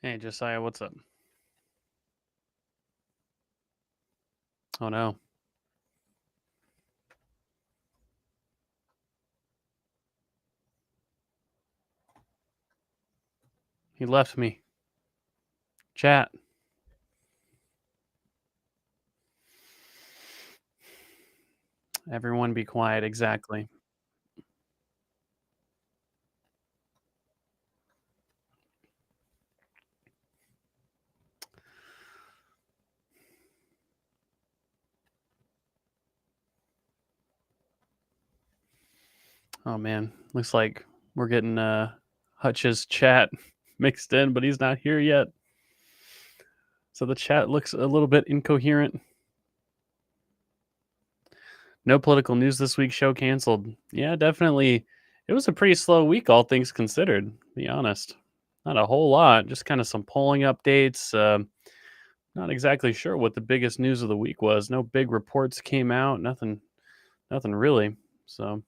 Hey, Josiah, what's up? Oh, no. He left me. Chat. Everyone be quiet. Exactly. Oh, man. Looks like we're getting Hutch's chat mixed in, but he's not here yet. So the chat looks a little bit incoherent. No political news this week. Show canceled. Yeah, definitely. It was a pretty slow week, all things considered, to be honest. Not a whole lot. Just kind of some polling updates. Not exactly sure what the biggest news of the week was. No big reports came out. Nothing really. So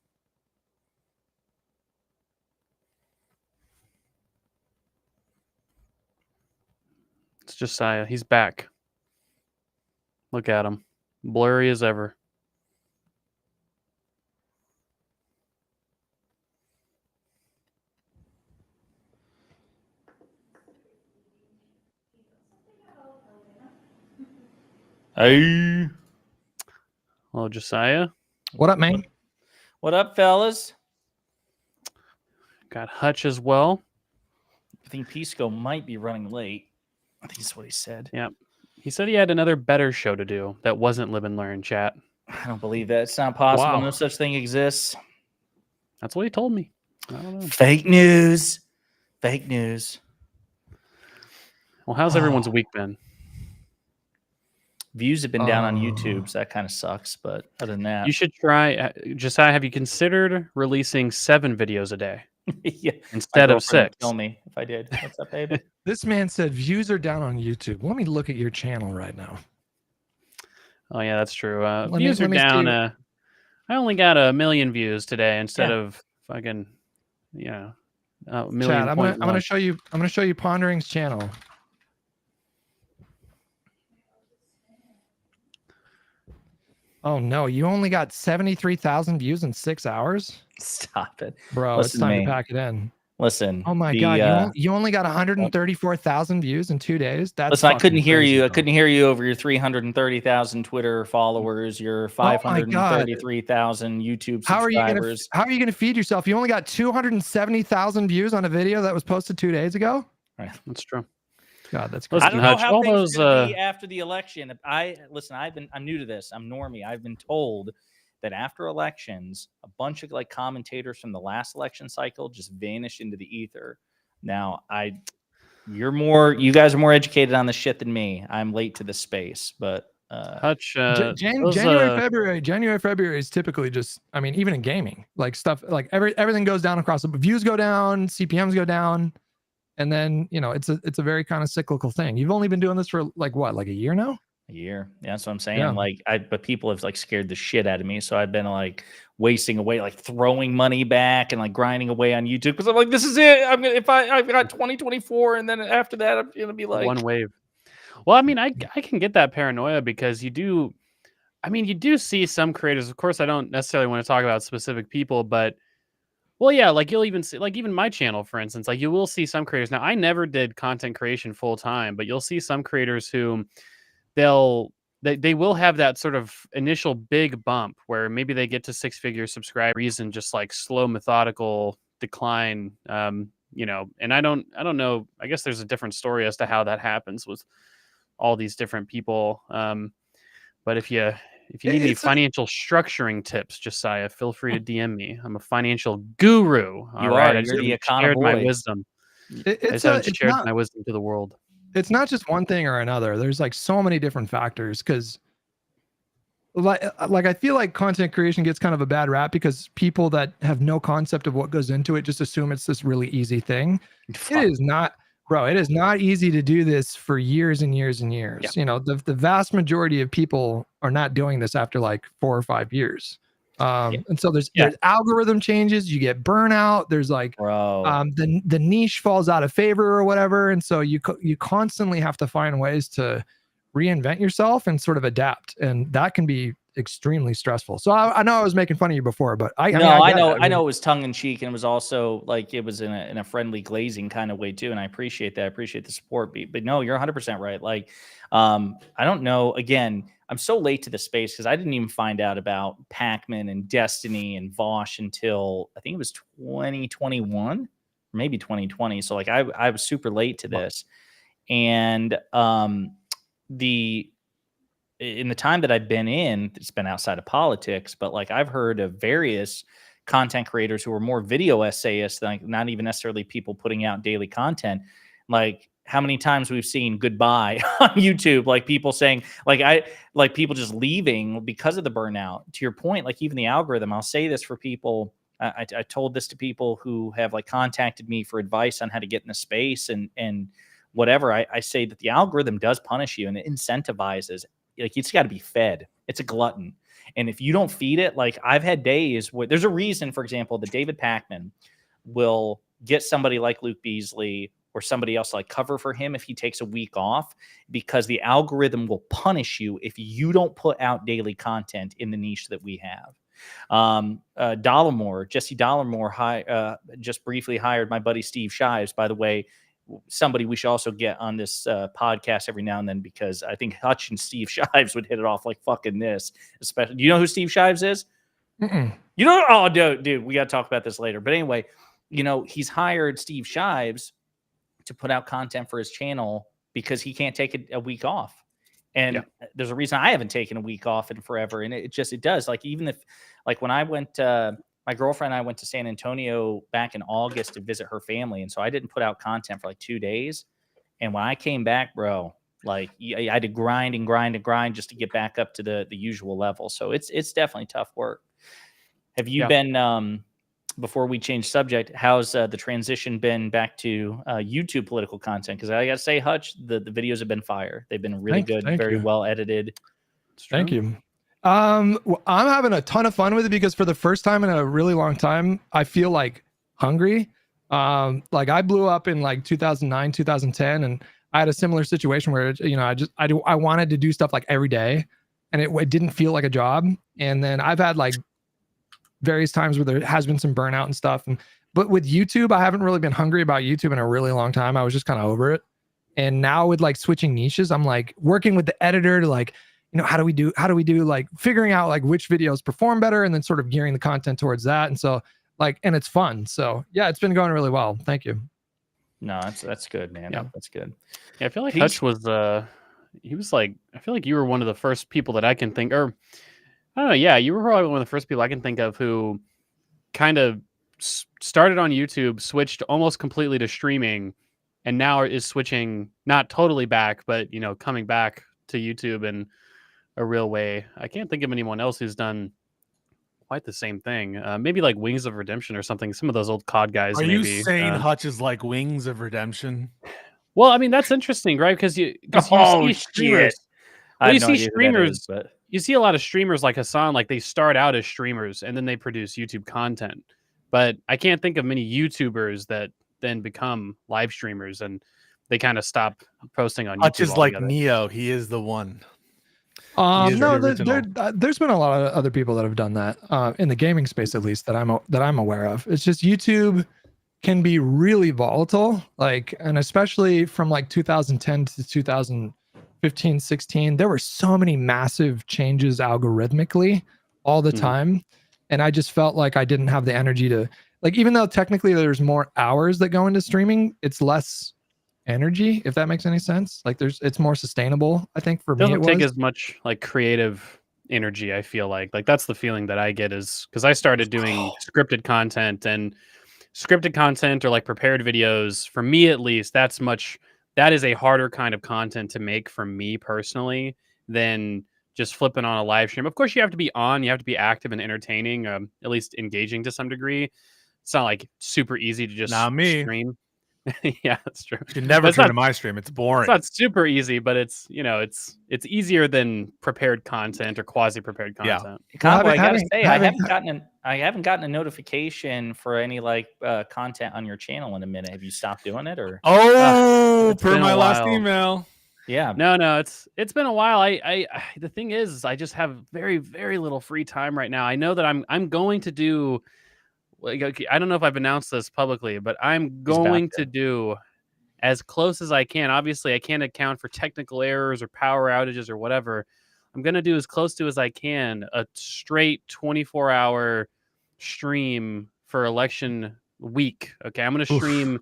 it's Josiah. He's back. Look at him. Blurry as ever. Hey. Hello, Josiah. What up, man? What up, fellas? Got Hutch as well. I think Pisco might be running late. I think that's what he said. Yeah. He said he had another better show to do that wasn't Live and Learn, chat. I don't believe that. It's not possible. Wow. No such thing exists. That's what he told me. I don't know. Fake news. Fake news. Well, how's everyone's week been? Views have been down on YouTube, so that kind of sucks. But other than that, You should try, Josiah, have you considered releasing 7 videos a day yeah, instead my of girlfriend would 6? Kill me if I did. What's up, baby? This man said views are down on YouTube. Let me look at your channel right now. Oh, yeah, that's true. me- Views are let me down. see. I only got 1 million views today instead Yeah. of fucking, yeah, a Chad, million. I'm gonna show you. I'm gonna show you Pondering's channel. Oh no, you only got 73,000 views in 6 hours, Stop it, bro. Listen It's time to to me. pack it in. Listen. Oh my god, you only got 134,000 views in 2 days. That's Listen, I couldn't fucking hear crazy, you. I bro. couldn't hear you over your 330,000 Twitter followers, your 533,000 YouTube How are subscribers. you gonna feed yourself? You only got 270,000 views on a video that was posted 2 days ago. Right. That's true. God, that's Listen, I don't know Hutch, how all things those, are going to be after the election. I'm new to this. I'm normie. I've been told that after elections, a bunch of like commentators from the last election cycle just vanished into the ether. Now, you guys are more educated on this shit than me. I'm late to the space, but Hutch, January, February is typically just, I mean, even in gaming, like stuff, like everything goes down across the views go down, CPMs go down. And then, it's a very kind of cyclical thing. You've only been doing this for like a year now? a year. Yeah, that's what I'm saying. Yeah. But people have like scared the shit out of me. So I've been like wasting away, like throwing money back and like grinding away on YouTube because I'm like, this is it. I've got 2024, and then after that, I'm gonna be like one wave. Well, I mean, I can get that paranoia because you do see some creators. Of course, I don't necessarily want to talk about specific people, but well, yeah, like you'll even see, like even my channel, for instance, like you will see some creators. Now, I never did content creation full time, but you'll see some creators who they will have that sort of initial big bump where maybe they get to 6-figure subscribers and just like slow, methodical decline. And I don't know. I guess there's a different story as to how that happens with all these different people. But if you need any financial structuring tips, Josiah, feel free to DM me. I'm a financial guru. You are. You're the shared my boy. wisdom. I haven't shared my wisdom to the world. It's not just one thing or another. There's like so many different factors because like I feel like content creation gets kind of a bad rap because people that have no concept of what goes into it just assume it's this really easy thing. It is not. Bro, it is not easy to do this for years and years and years. Yeah. The vast majority of people are not doing this after like 4 or 5 years. And so there's algorithm changes, you get burnout, there's like Bro. the niche falls out of favor or whatever, and so you constantly have to find ways to reinvent yourself and sort of adapt, and that can be extremely stressful. So I know I was making fun of you before, but I know it was tongue in cheek, and it was also like it was in a friendly, glazing kind of way too, and I appreciate that. I appreciate the support, but no, you're 100% right. Like, I don't know. Again, I'm so late to the space because I didn't even find out about Pac-Man and Destiny and Vosh until I think it was 2021, maybe 2020. So like I was super late to this, and in the time that I've been in, it's been outside of politics, but like I've heard of various content creators who are more video essayists, like not even necessarily people putting out daily content. Like how many times we've seen goodbye on YouTube, like people saying, like people just leaving because of the burnout. To your point, like even the algorithm, I'll say this for people. I told this to people who have like contacted me for advice on how to get in the space and whatever. I say that the algorithm does punish you and it incentivizes. Like it's got to be fed. It's a glutton. And if you don't feed it, like I've had days where there's a reason, for example, that David Pakman will get somebody like Luke Beasley or somebody else like cover for him if he takes a week off, because the algorithm will punish you if you don't put out daily content in the niche that we have. Jesse Dollamore just briefly hired my buddy Steve Shives, by the way, somebody we should also get on this podcast every now and then, because I think Hutch and Steve Shives would hit it off like fucking this. Especially, do you know who Steve Shives is? Mm-mm. You know? Oh, dude, we got to talk about this later. But anyway, he's hired Steve Shives to put out content for his channel because he can't take a week off. And there's a reason I haven't taken a week off in forever. And it does. Like, even if, like when I went, my girlfriend and I went to San Antonio back in August to visit her family. And so I didn't put out content for like 2 days. And when I came back, bro, like I had to grind and grind and grind just to get back up to the usual level. So it's definitely tough work. Have you been, before we change subject, how's the transition been back to YouTube political content? Because I got to say, Hutch, the videos have been fire. They've been really good, very well edited. Thank you. Well, I'm having a ton of fun with it because for the first time in a really long time, I feel like hungry. Like I blew up in like 2009, 2010, and I had a similar situation where, I wanted to do stuff like every day, and it didn't feel like a job. And then I've had like various times where there has been some burnout and stuff. But with YouTube, I haven't really been hungry about YouTube in a really long time. I was just kind of over it. And now with like switching niches, I'm like working with the editor to like, how do we do like figuring out like which videos perform better and then sort of gearing the content towards that. And so like, and it's fun. So yeah, it's been going really well. Thank you. No, that's good, man. Yeah. That's good. Yeah, I feel like Hutch was he was like, I feel like you were one of the first people that I can think, or I don't know. Yeah, you were probably one of the first people I can think of who kind of started on YouTube, switched almost completely to streaming, and now is switching not totally back, but coming back to YouTube in a real way. I can't think of anyone else who's done quite the same thing. Maybe like Wings of Redemption or something. Some of those old COD guys. Are maybe. You saying Hutch is like Wings of Redemption? Well, I mean that's interesting, right? Because you see streamers. Well, you see streamers, but you see a lot of streamers like Hassan. Like they start out as streamers and then they produce YouTube content. But I can't think of many YouTubers that then become live streamers and they kind of stop posting on YouTube. Hutch is like Neo. He is the one. No, there's been a lot of other people that have done that in the gaming space, at least that I'm aware of. It's just YouTube can be really volatile, like, and especially from like 2010 to 2015, 16, there were so many massive changes algorithmically all the time, and I just felt like I didn't have the energy to, like, even though technically there's more hours that go into streaming, it's less energy, if that makes any sense. Like it's more sustainable, I think. For me, it doesn't take as much like creative energy. I feel like that's the feeling that I get, is because I started doing scripted content, and scripted content or like prepared videos, for me at least, that is a harder kind of content to make for me personally than just flipping on a live stream. Of course, you have to be active and entertaining, at least engaging to some degree. It's not like super easy to just stream. Yeah, that's true. You should never It's turn not to my stream. It's it's boring. not super easy, but it's it's easier than prepared content or quasi prepared Yeah. content. Convoy, I gotta having- say, having- I haven't gotten a notification for any like content on your channel in a minute. Have you stopped doing it or? Oh, it's per been a my last while. email. Yeah, No, it's been a while. The thing is, I just have very, very little free time right now. I know that I'm going to do. Like, okay, I don't know if I've announced this publicly, but I'm He's about going to. to do as close as I can. Obviously, I can't account for technical errors or power outages or whatever. I'm gonna do as close to as I can a straight 24-hour stream for election week. Okay, I'm gonna Oof. stream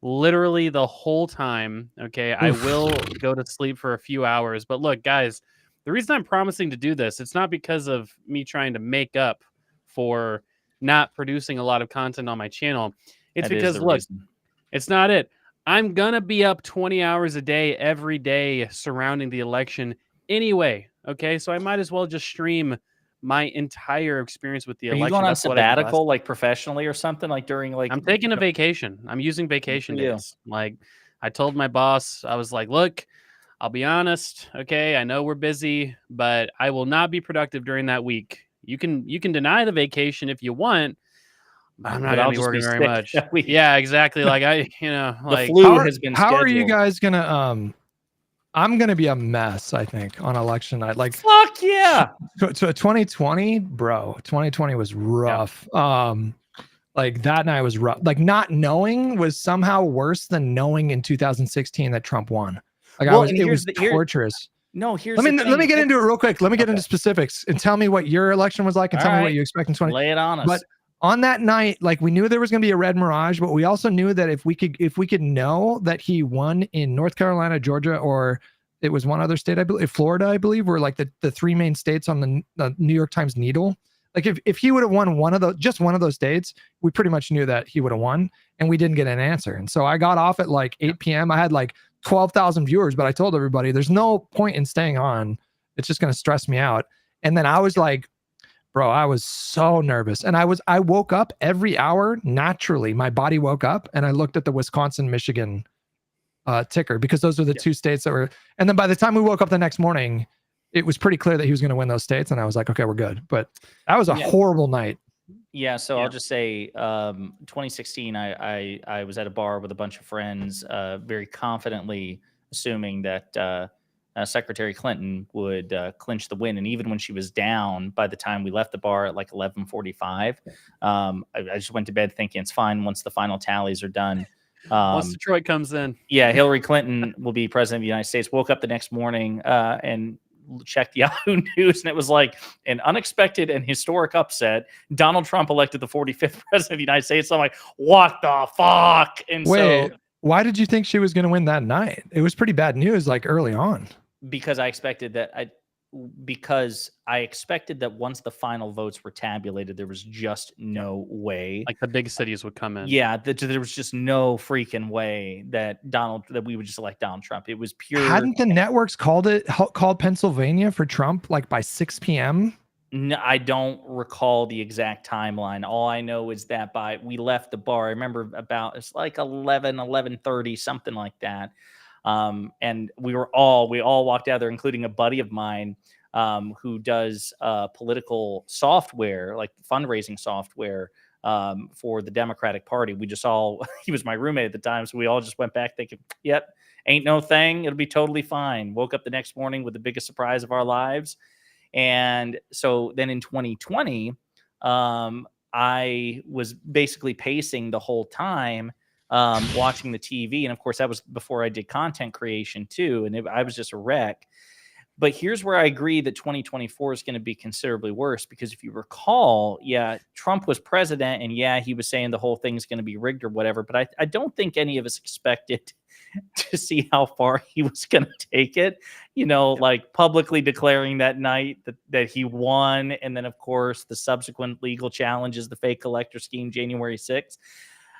literally the whole time. Okay, I Oof. will go to sleep for a few hours. But look, guys, the reason I'm promising to do this, it's not because of me trying to make up for not producing a lot of content on my channel. It's That is because the look, reason. it's not it. I'm gonna be up 20 hours a day every day surrounding the election anyway. Okay, so I might as well just stream my entire experience with the Are election. you going on That's what I did last sabbatical, like professionally or something, like during like? I'm taking a vacation. I'm using vacation you. days. Like I told my boss, I was like, look, I'll be honest. Okay, I know we're busy, but I will not be productive during that week. You can deny the vacation if you want, but I'm not But gonna I'll be just be working very sick much. that week. Yeah, exactly. Like The like flu has been How are you scheduled. guys gonna I'm gonna be a mess, I think, on election night. Like Fuck yeah! so 2020, bro. 2020 was rough. Like that night was rough. Like not knowing was somehow worse than knowing in 2016 that Trump won. Like Well, it was torturous. No, here's Let the me thing. get into it real quick. Let me get Okay. into specifics and tell me what your election was like and All tell me right. what you expect in 20. Lay it on us. But on that night, like we knew there was going to be a red mirage, but we also knew that if we could know that he won in North Carolina, Georgia, or it was one other state, I believe, Florida, I believe, were like the three main states on the New York Times needle. Like if he would have won just one of those states, we pretty much knew that he would have won, and we didn't get an answer. And so I got off at like 8 p.m. I had like 12,000 viewers, but I told everybody there's no point in staying on. It's just going to stress me out. And then I was like, bro, I was so nervous. And I woke up every hour naturally. My body woke up and I looked at the Wisconsin, Michigan ticker because those are the two states that were. And then by the time we woke up the next morning, it was pretty clear that he was going to win those states. And I was like, okay, we're good. But that was a horrible night. Yeah, so I'll just say 2016, I was at a bar with a bunch of friends, very confidently assuming that Secretary Clinton would clinch the win. And even when she was down, by the time we left the bar at like 11:45, I just went to bed thinking it's fine once the final tallies are done. once Detroit comes in. Yeah, Hillary Clinton will be president of the United States. Woke up the next morning and checked Yahoo News, and it was like an unexpected and historic upset. Donald Trump elected the 45th president of the United States. So I'm like, what the fuck? And wait, why did you think she was going to win that night? It was pretty bad news, like early on. Because I expected that once the final votes were tabulated, there was just no way. Like the big cities would come in. Yeah, there was just no freaking way that we would just elect Donald Trump. It was pure. Hadn't the networks called Pennsylvania for Trump like by 6 p.m.? No, I don't recall the exact timeline. All I know is that we left the bar. I remember it's like 11:30, something like that. And we all walked out there, including a buddy of mine who does political software, like fundraising software for the Democratic Party. He was my roommate at the time, so we all just went back thinking, yep, ain't no thing. It'll be totally fine. Woke up the next morning with the biggest surprise of our lives. And so then in 2020, I was basically pacing the whole time, watching the TV. And of course, that was before I did content creation too. And I was just a wreck. But here's where I agree that 2024 is going to be considerably worse, because if you recall, Trump was president and he was saying the whole thing's going to be rigged or whatever. But I don't think any of us expected to see how far he was going to take it, like publicly declaring that night that he won. And then, of course, the subsequent legal challenges, the fake collector scheme, January 6th.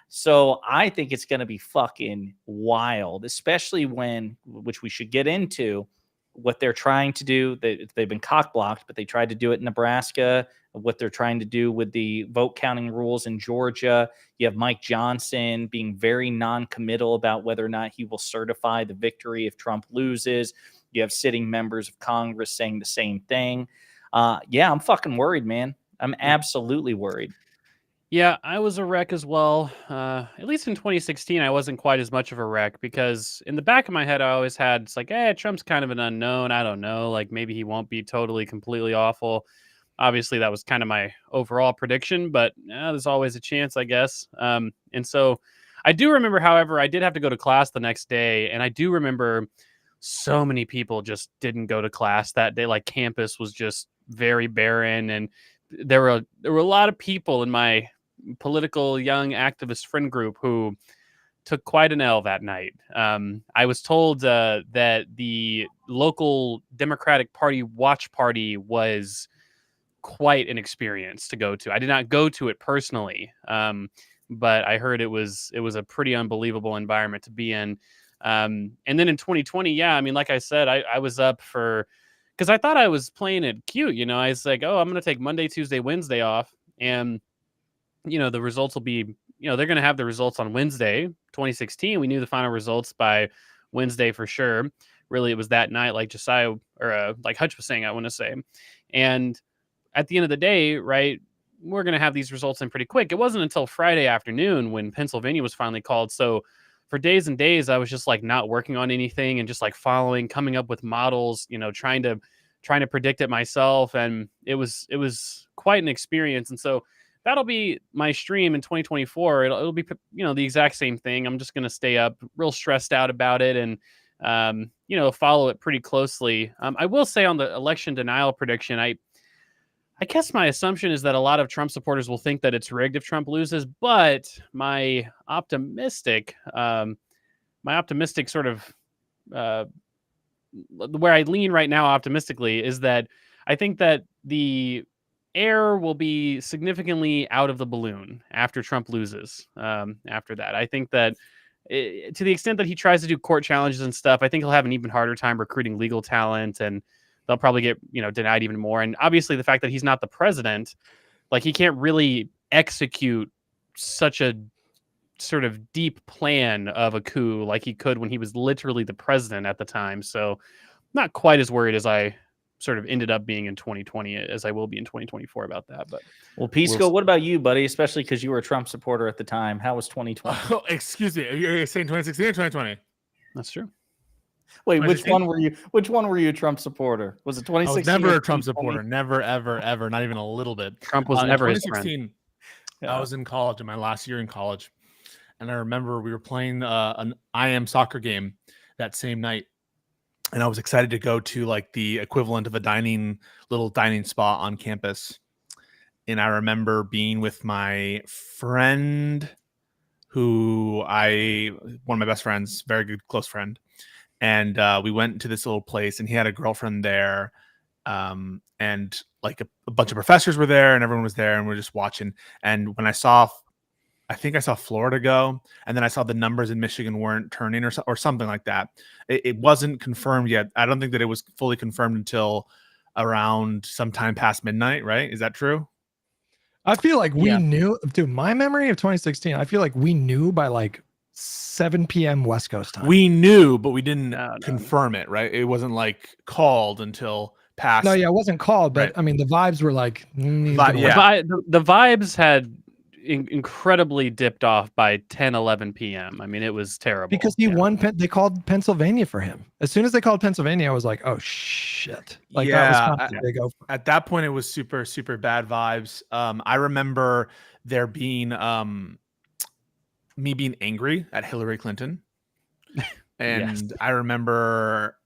So I think it's going to be fucking wild, especially which we should get into, what they're trying to do. They've been cock blocked, but they tried to do it in Nebraska. What they're trying to do with the vote counting rules in Georgia. You have Mike Johnson being very non-committal about whether or not he will certify the victory if Trump loses. You have sitting members of Congress saying the same thing. Yeah, I'm fucking worried, man. I'm absolutely worried. Yeah, I was a wreck as well. At least in 2016, I wasn't quite as much of a wreck because in the back of my head, I always had, it's like, Trump's kind of an unknown. I don't know. Like maybe he won't be totally, completely awful. Obviously, that was kind of my overall prediction, but there's always a chance, I guess. And so I do remember, however, I did have to go to class the next day. And I do remember so many people just didn't go to class that day. Like campus was just very barren. And there were a lot of people in my political young activist friend group who took quite an L that night. I was told that the local Democratic Party watch party was quite an experience to go to. I did not go to it personally, but I heard it was a pretty unbelievable environment to be in. And then in 2020, yeah, I mean, like I said, I was up for, because I thought I was playing it cute. You know, I was like, oh, I'm going to take Monday, Tuesday, Wednesday off, and the results will be, they're going to have the results on Wednesday. 2016, we knew the final results by Wednesday for sure. Really, it was that night, like Josiah or like Hutch was saying, I want to say. And at the end of the day, right, we're going to have these results in pretty quick. It wasn't until Friday afternoon when Pennsylvania was finally called. So for days and days, I was just like not working on anything and just like coming up with models, trying to predict it myself. And it was quite an experience. And so that'll be my stream in 2024. It'll be, the exact same thing. I'm just going to stay up real stressed out about it and, follow it pretty closely. I will say on the election denial prediction, I guess my assumption is that a lot of Trump supporters will think that it's rigged if Trump loses, but my optimistic sort of where I lean right now optimistically is that I think that the air will be significantly out of the balloon after Trump loses. After that, I think that to the extent that he tries to do court challenges and stuff, I think he'll have an even harder time recruiting legal talent, and they'll probably get denied even more. And obviously, the fact that he's not the president, like he can't really execute such a sort of deep plan of a coup like he could when he was literally the president at the time. So, not quite as worried as I sort of ended up being in 2020 as I will be in 2024 about that. But Pisco, what about you, buddy? Especially because you were a Trump supporter at the time. How was 2020? Oh, excuse me. You're saying 2016 or 2020? That's true. Wait, which one were you? Which one were you a Trump supporter? Was it 2016? I was never a Trump supporter. Never, ever, ever. Not even a little bit. Trump was never his 2016. friend. Yeah. I was in college, in my last year in college, and I remember we were playing an IM soccer game that same night, and I was excited to go to like the equivalent of a little dining spot on campus. And I remember being with my friend, one of my best friends, very good close friend. And we went to this little place, and he had a girlfriend there. And like a bunch of professors were there, and everyone was there, and we're just watching. And when I think I saw Florida go, and then I saw the numbers in Michigan weren't turning or something like that. It wasn't confirmed yet. I don't think that it was fully confirmed until around sometime past midnight, right? Is that true? I feel like we knew, dude, my memory of 2016, I feel like we knew by like 7 p.m. West Coast time. We knew, but we didn't confirm it, right? It wasn't like called until past. No, yeah, it wasn't called, but right. I mean, the vibes were like, the vibes had incredibly dipped off by 10, 11 p.m. I mean, it was terrible. Because he won, they called Pennsylvania for him. As soon as they called Pennsylvania, I was like, oh shit. Like that was kind of big. At that point, it was super, super bad vibes. I remember there being me being angry at Hillary Clinton. And I remember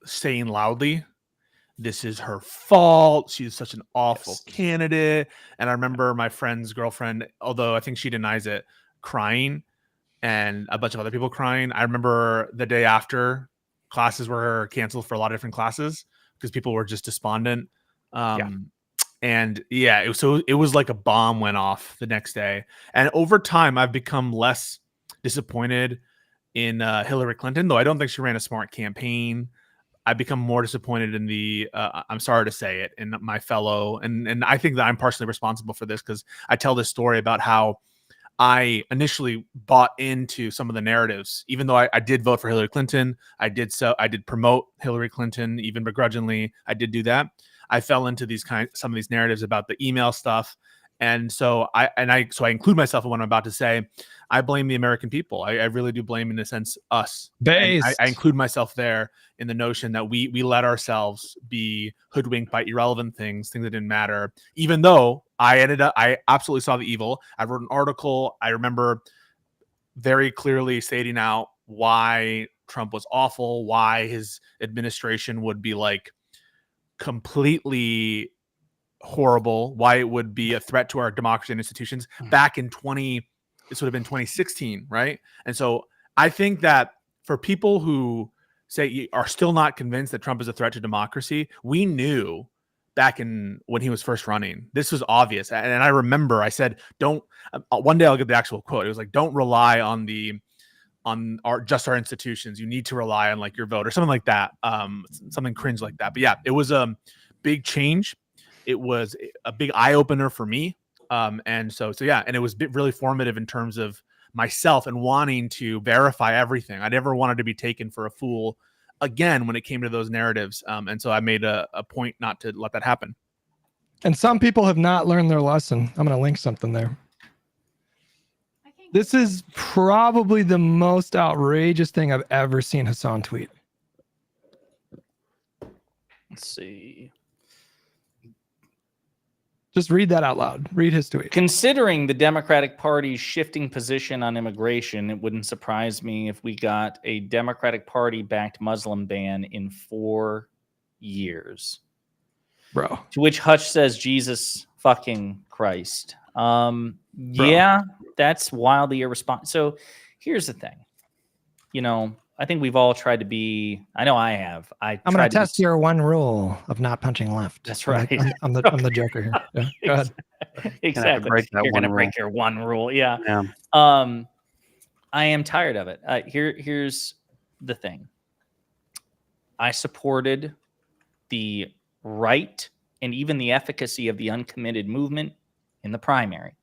saying loudly, this is her fault. She's such an awful candidate. And I remember my friend's girlfriend, although I think she denies it, crying, and a bunch of other people crying. I remember the day after, classes were canceled for a lot of different classes because people were just despondent. And it was like a bomb went off the next day. And over time, I've become less disappointed in Hillary Clinton, though I don't think she ran a smart campaign. I become more disappointed in the I'm sorry to say it, in my fellow, and I think that I'm partially responsible for this, because I tell this story about how I initially bought into some of the narratives, even though I did vote for Hillary Clinton. I did promote Hillary Clinton, even begrudgingly. I did do that. I fell into some of these narratives about the email stuff. And so I include myself in what I'm about to say. I blame the American people. I really do blame, in a sense, us. And I include myself there in the notion that we let ourselves be hoodwinked by irrelevant things that didn't matter. Even though I absolutely saw the evil. I wrote an article. I remember very clearly stating out why Trump was awful, why his administration would be like completely horrible, why it would be a threat to our democracy and institutions back in this would have been 2016, right? And so I think that for people who say are still not convinced that Trump is a threat to democracy, we knew back in when he was first running, this was obvious. And I remember I said, don't, one day I'll get the actual quote. It was like, don't rely on our institutions. You need to rely on like your vote or something like that. Something cringe like that. But yeah, it was a big change. It was a big eye opener for me. And so yeah, and it was really formative in terms of myself and wanting to verify everything. I never wanted to be taken for a fool again when it came to those narratives. And so I made a point not to let that happen. And some people have not learned their lesson. I'm going to link something there. This is probably the most outrageous thing I've ever seen Hassan tweet. Let's see. Just read that out loud. Read his tweet. Considering the Democratic Party's shifting position on immigration, it wouldn't surprise me if we got a Democratic Party-backed Muslim ban in 4 years. Bro. To which Hutch says, Jesus fucking Christ. Yeah, that's wildly irresponsible. So here's the thing. You know, I think we've all tried to be, I know I have. I'm going to test your one rule of not punching left. That's right. I'm the joker here. Yeah, go ahead. Exactly. You're going to break your one rule. Yeah. I am tired of it. Here's the thing. I supported the right and even the efficacy of the uncommitted movement in the primary.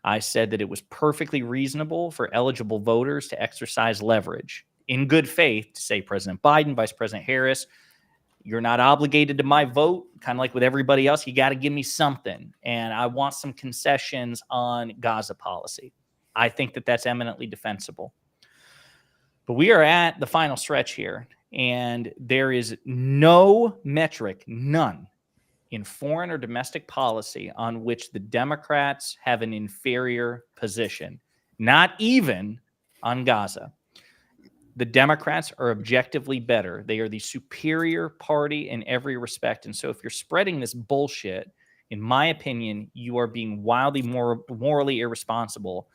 I said that it was perfectly reasonable for eligible voters to exercise leverage in good faith to say President Biden, Vice President Harris, you're not obligated to my vote, kind of like with everybody else. You got to give me something. And I want some concessions on Gaza policy. I think that that's eminently defensible. But we are at the final stretch here, and there is no metric, none, in foreign or domestic policy on which the Democrats have an inferior position, not even on Gaza. The Democrats are objectively better. They are the superior party in every respect. And so if you're spreading this bullshit, in my opinion, you are being wildly morally irresponsible,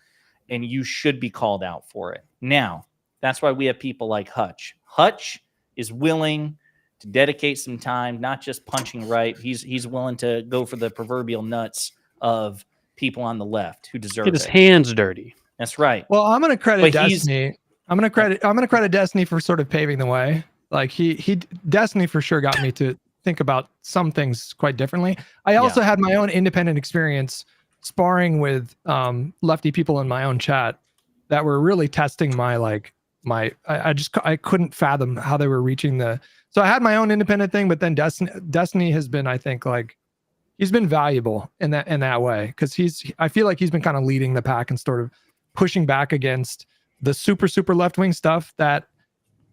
and you should be called out for it. Now, that's why we have people like Hutch. Hutch is willing to dedicate some time, not just punching right. He's willing to go for the proverbial nuts of people on the left who deserve it. Get his hands dirty. That's right. Well, I'm going to credit Destiny. I'm going to credit Destiny for sort of paving the way. Like he Destiny for sure got me to think about some things quite differently. I also had my own independent experience sparring with lefty people in my own chat that were really testing my I couldn't fathom how they were reaching so I had my own independent thing, but then Destiny has been, I think, like he's been valuable in that way, because I feel like he's been kind of leading the pack and sort of pushing back against the super left-wing stuff that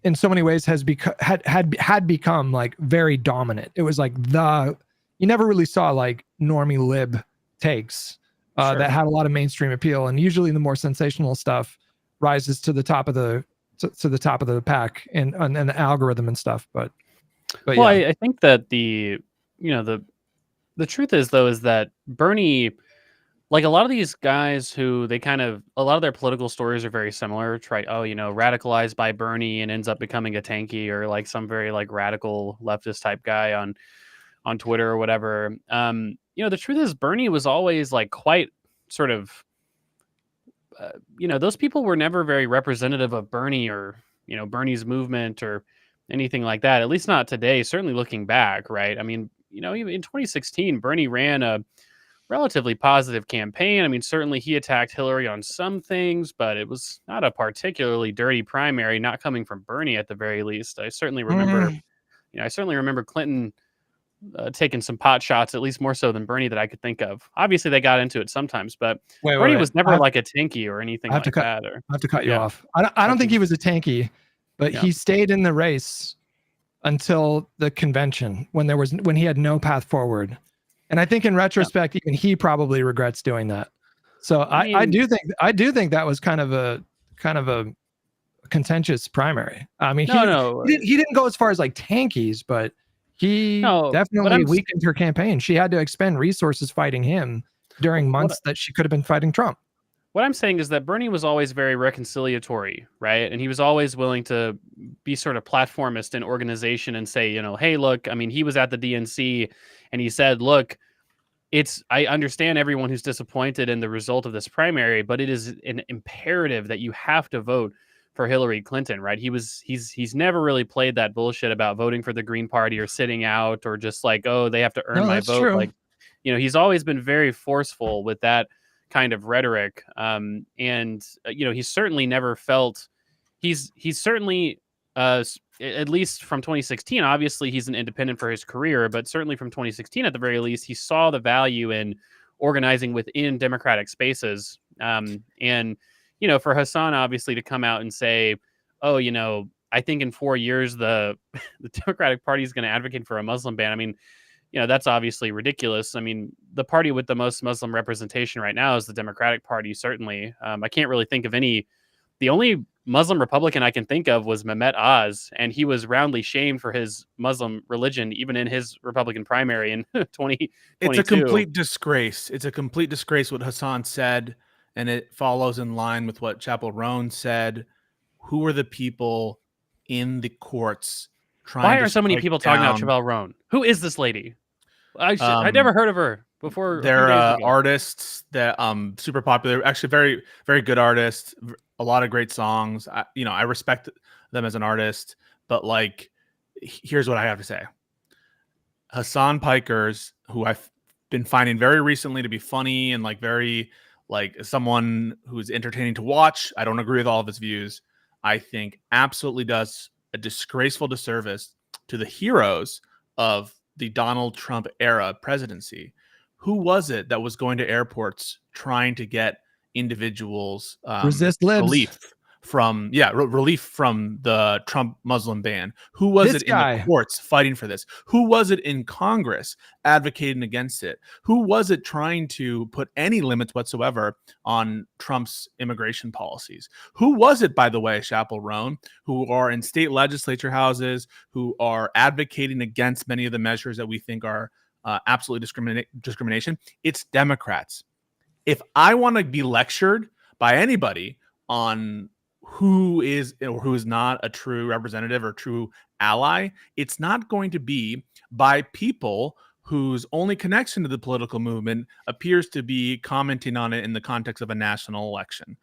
in so many ways has had become like very dominant. It was like you never really saw like normie lib takes that had a lot of mainstream appeal, and usually the more sensational stuff rises to the top of the pack and the algorithm and stuff. But well, yeah. I think that the truth is that Bernie, like a lot of these guys who a lot of their political stories are very similar. Radicalized by Bernie and ends up becoming a tanky or like some very like radical leftist type guy on Twitter or whatever. The truth is Bernie was always like quite sort of, those people were never very representative of Bernie or, Bernie's movement or anything like that. At least not today. Certainly looking back, right? I mean, even in 2016, Bernie ran a relatively positive campaign. I mean, certainly he attacked Hillary on some things, but it was not a particularly dirty primary, not coming from Bernie at the very least. I certainly remember, Mm. Clinton taking some pot shots, at least more so than Bernie that I could think of. Obviously, they got into it sometimes, but Wait, Bernie wait. was never like a tanky or anything I have to like cut. that. Or I have to cut you yeah, off. I don't think he was a tanky, but Yeah. he stayed in the race until the convention when he had no path forward. And I think in retrospect, even he probably regrets doing that. So I mean, do think that was kind of a contentious primary. I mean, no, he didn't go as far as like tankies, but he no, but definitely weakened her campaign. She had to expend resources fighting him during months that she could have been fighting Trump. What I'm saying is that Bernie was always very reconciliatory, right? And he was always willing to be sort of platformist in organization and say, hey, look, I mean, he was at the DNC and he said, look, I understand everyone who's disappointed in the result of this primary, but it is an imperative that you have to vote for Hillary Clinton, right? He's never really played that bullshit about voting for the Green Party or sitting out or just like, oh, they have to earn No, my that's vote. true. Like, he's always been very forceful with that kind of rhetoric. He's certainly never felt he's certainly at least from 2016, obviously he's an independent for his career, but certainly from 2016 at the very least, he saw the value in organizing within democratic spaces. For Hassan obviously to come out and say, oh, I think in 4 years the Democratic Party is going to advocate for a Muslim ban. I mean, that's obviously ridiculous. I mean, the party with the most Muslim representation right now is the Democratic Party, certainly. I can't really think of any. The only Muslim Republican I can think of was Mehmet Oz, and he was roundly shamed for his Muslim religion, even in his Republican primary in 2022. It's a complete disgrace. It's a complete disgrace what Hassan said, and it follows in line with what Chappell Roan said. Who are the people in the courts trying to Why are so many people talking about down- Chappell Roan? Who is this lady? I Um, never heard of her before. They're a few days ago. artists that super popular, actually very, very good artists, a lot of great songs. I respect them as an artist, but like, here's what I have to say. Hassan Pikers, who I've been finding very recently to be funny and like very like someone who's entertaining to watch. I don't agree with all of his views. I think absolutely does a disgraceful disservice to the heroes of the Donald Trump era presidency. Who was it that was going to airports trying to get individuals Resist libs. relief from the Trump Muslim ban? Who was This it guy. in the courts fighting for this? Who was it in Congress advocating against it? Who was it trying to put any limits whatsoever on Trump's immigration policies? Who was it, by the way, Chappell Roan, who are in state legislature houses, who are advocating against many of the measures that we think are absolutely discrimination? It's Democrats. If I want to be lectured by anybody on who is or who is not a true representative or true ally, it's not going to be by people whose only connection to the political movement appears to be commenting on it in the context of a national election.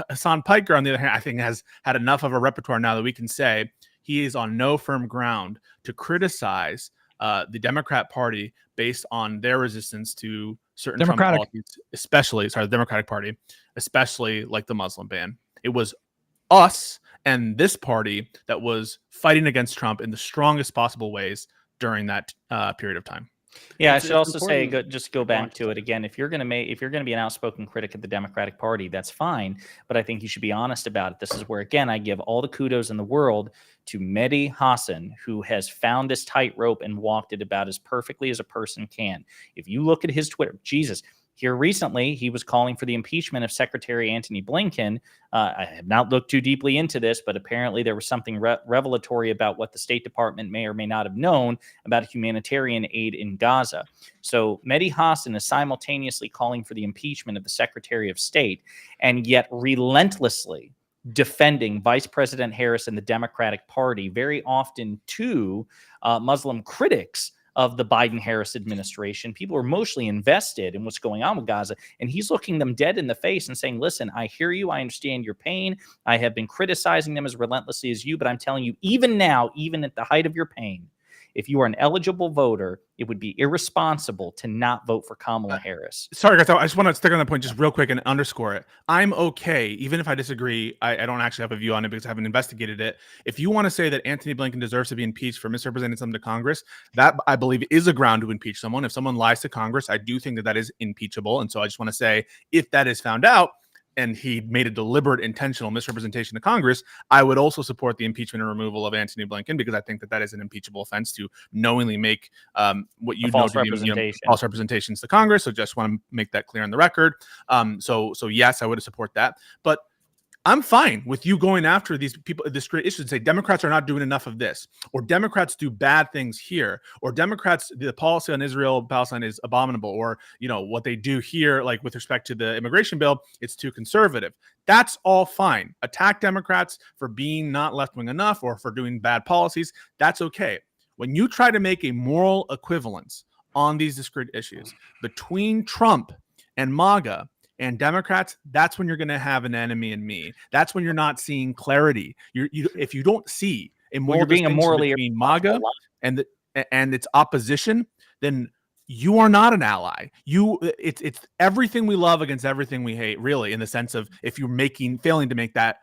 Hassan Piker, on the other hand, I think has had enough of a repertoire now that we can say he is on no firm ground to criticize the Democrat Party based on their resistance to certain Trump policies, the Democratic Party, especially like the Muslim ban. It was us and this party that was fighting against Trump in the strongest possible ways during that period of time. Yeah, I should also say, just go back to it again. If you're going to be an outspoken critic of the Democratic Party, that's fine. But I think you should be honest about it. This is where, again, I give all the kudos in the world to Mehdi Hassan, who has found this tightrope and walked it about as perfectly as a person can. If you look at his Twitter, Jesus. Here recently, he was calling for the impeachment of Secretary Antony Blinken. I have not looked too deeply into this, but apparently there was something revelatory about what the State Department may or may not have known about humanitarian aid in Gaza. So Mehdi Hassan is simultaneously calling for the impeachment of the Secretary of State and yet relentlessly defending Vice President Harris and the Democratic Party, very often to Muslim critics of the Biden-Harris administration. People are emotionally invested in what's going on with Gaza, and he's looking them dead in the face and saying, listen, I hear you. I understand your pain. I have been criticizing them as relentlessly as you, but I'm telling you, even now, even at the height of your pain, if you are an eligible voter, it would be irresponsible to not vote for Kamala Harris. Sorry, guys. I just want to stick on that point just real quick and underscore it. I'm okay, even if I disagree. I don't actually have a view on it because I haven't investigated it. If you want to say that Antony Blinken deserves to be impeached for misrepresenting something to Congress, that I believe is a ground to impeach someone. If someone lies to Congress, I do think that that is impeachable. And so I just want to say, if that is found out, and he made a deliberate, intentional misrepresentation to Congress, I would also support the impeachment and removal of Antony Blinken because I think that that is an impeachable offense to knowingly make what you know to be false representations to Congress. So just want to make that clear on the record. So yes, I would support that. But I'm fine with you going after these people, this great issue, and say Democrats are not doing enough of this, or Democrats do bad things here, or Democrats, the policy on Israel, Palestine is abominable, or what they do here, like with respect to the immigration bill, it's too conservative. That's all fine. Attack Democrats for being not left-wing enough or for doing bad policies. That's okay. When you try to make a moral equivalence on these discrete issues between Trump and MAGA and Democrats, that's when you're going to have an enemy in me. That's when you're not seeing clarity. If you don't see a moral distinction between MAGA and its opposition, then you are not an ally. It's everything we love against everything we hate, really, in the sense of if you're failing to make that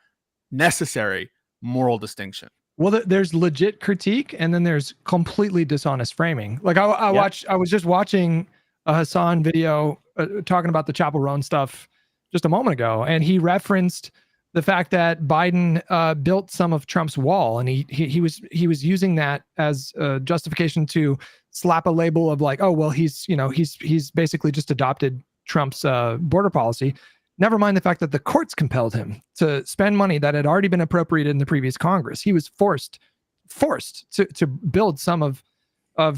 necessary moral distinction. Well, there's legit critique, and then there's completely dishonest framing. Like I was just watching a Hassan video talking about the Chapel Roan stuff just a moment ago, and he referenced the fact that Biden built some of Trump's wall, and he was using that as a justification to slap a label of like, oh well, he's basically just adopted Trump's border policy. Never mind the fact that the courts compelled him to spend money that had already been appropriated in the previous Congress. He was forced to build some of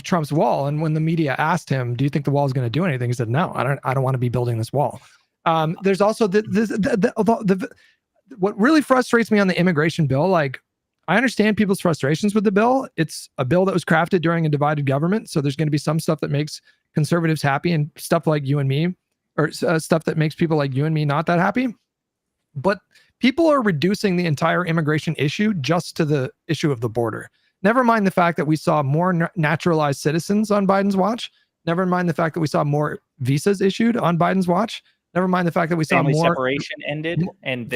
Trump's wall. And when the media asked him, do you think the wall is going to do anything? He said, no, I don't want to be building this wall. There's also what really frustrates me on the immigration bill. Like, I understand people's frustrations with the bill. It's a bill that was crafted during a divided government. So there's going to be some stuff that makes conservatives happy and stuff like you and me, or stuff that makes people like you and me not that happy. But people are reducing the entire immigration issue just to the issue of the border. Never mind the fact that we saw more naturalized citizens on Biden's watch. Never mind the fact that we saw more visas issued on Biden's watch. Never mind the fact that we saw family more separation ended, and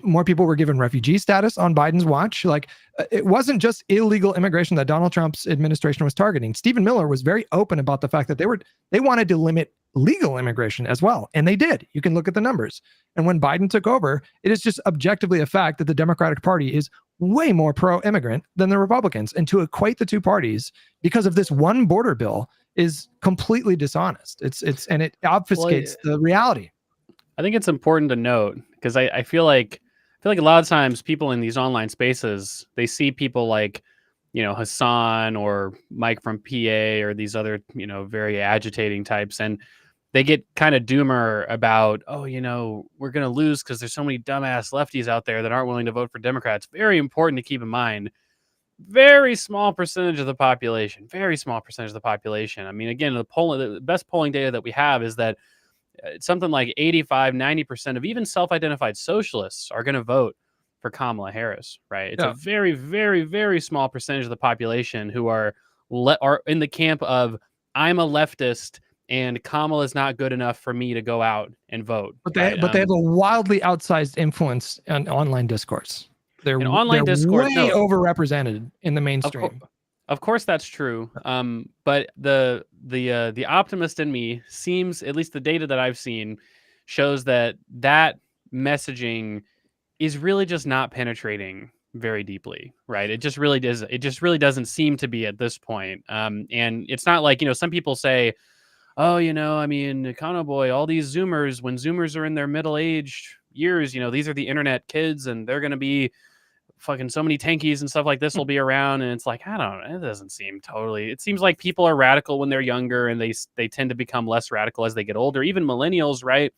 more people were given refugee status on Biden's watch. Like, it wasn't just illegal immigration that Donald Trump's administration was targeting. Stephen Miller was very open about the fact that they wanted to limit legal immigration as well. And they did. You can look at the numbers. And when Biden took over, it is just objectively a fact that the Democratic Party is way more pro-immigrant than the Republicans. And to equate the two parties because of this one border bill is completely dishonest. And it obfuscates the reality. I think it's important to note, because I feel like a lot of times people in these online spaces, they see people like, Hassan or Mike from PA or these other, very agitating types, and they get kind of doomer about, we're going to lose because there's so many dumbass lefties out there that aren't willing to vote for Democrats. Very important to keep in mind. Very small percentage of the population. Very small percentage of the population. I mean, again, the best polling data that we have is that something like 85-90% of even self-identified socialists are going to vote for Kamala Harris, right? It's a very, very, very small percentage of the population who are in the camp of, I'm a leftist and Kamala is not good enough for me to go out and vote. But they have a wildly outsized influence on online discourse. They're way overrepresented in the mainstream. Of course, that's true. But the optimist in me seems, at least the data that I've seen, shows that messaging is really just not penetrating very deeply, right? It just really doesn't seem to be at this point. And it's not like, some people say, oh, Econo Boy, all these Zoomers, when Zoomers are in their middle-aged years, these are the internet kids and they're going to be fucking so many tankies and stuff like this will be around. And it's like, I don't know. It doesn't seem totally. It seems like people are radical when they're younger and they tend to become less radical as they get older. Even millennials, right?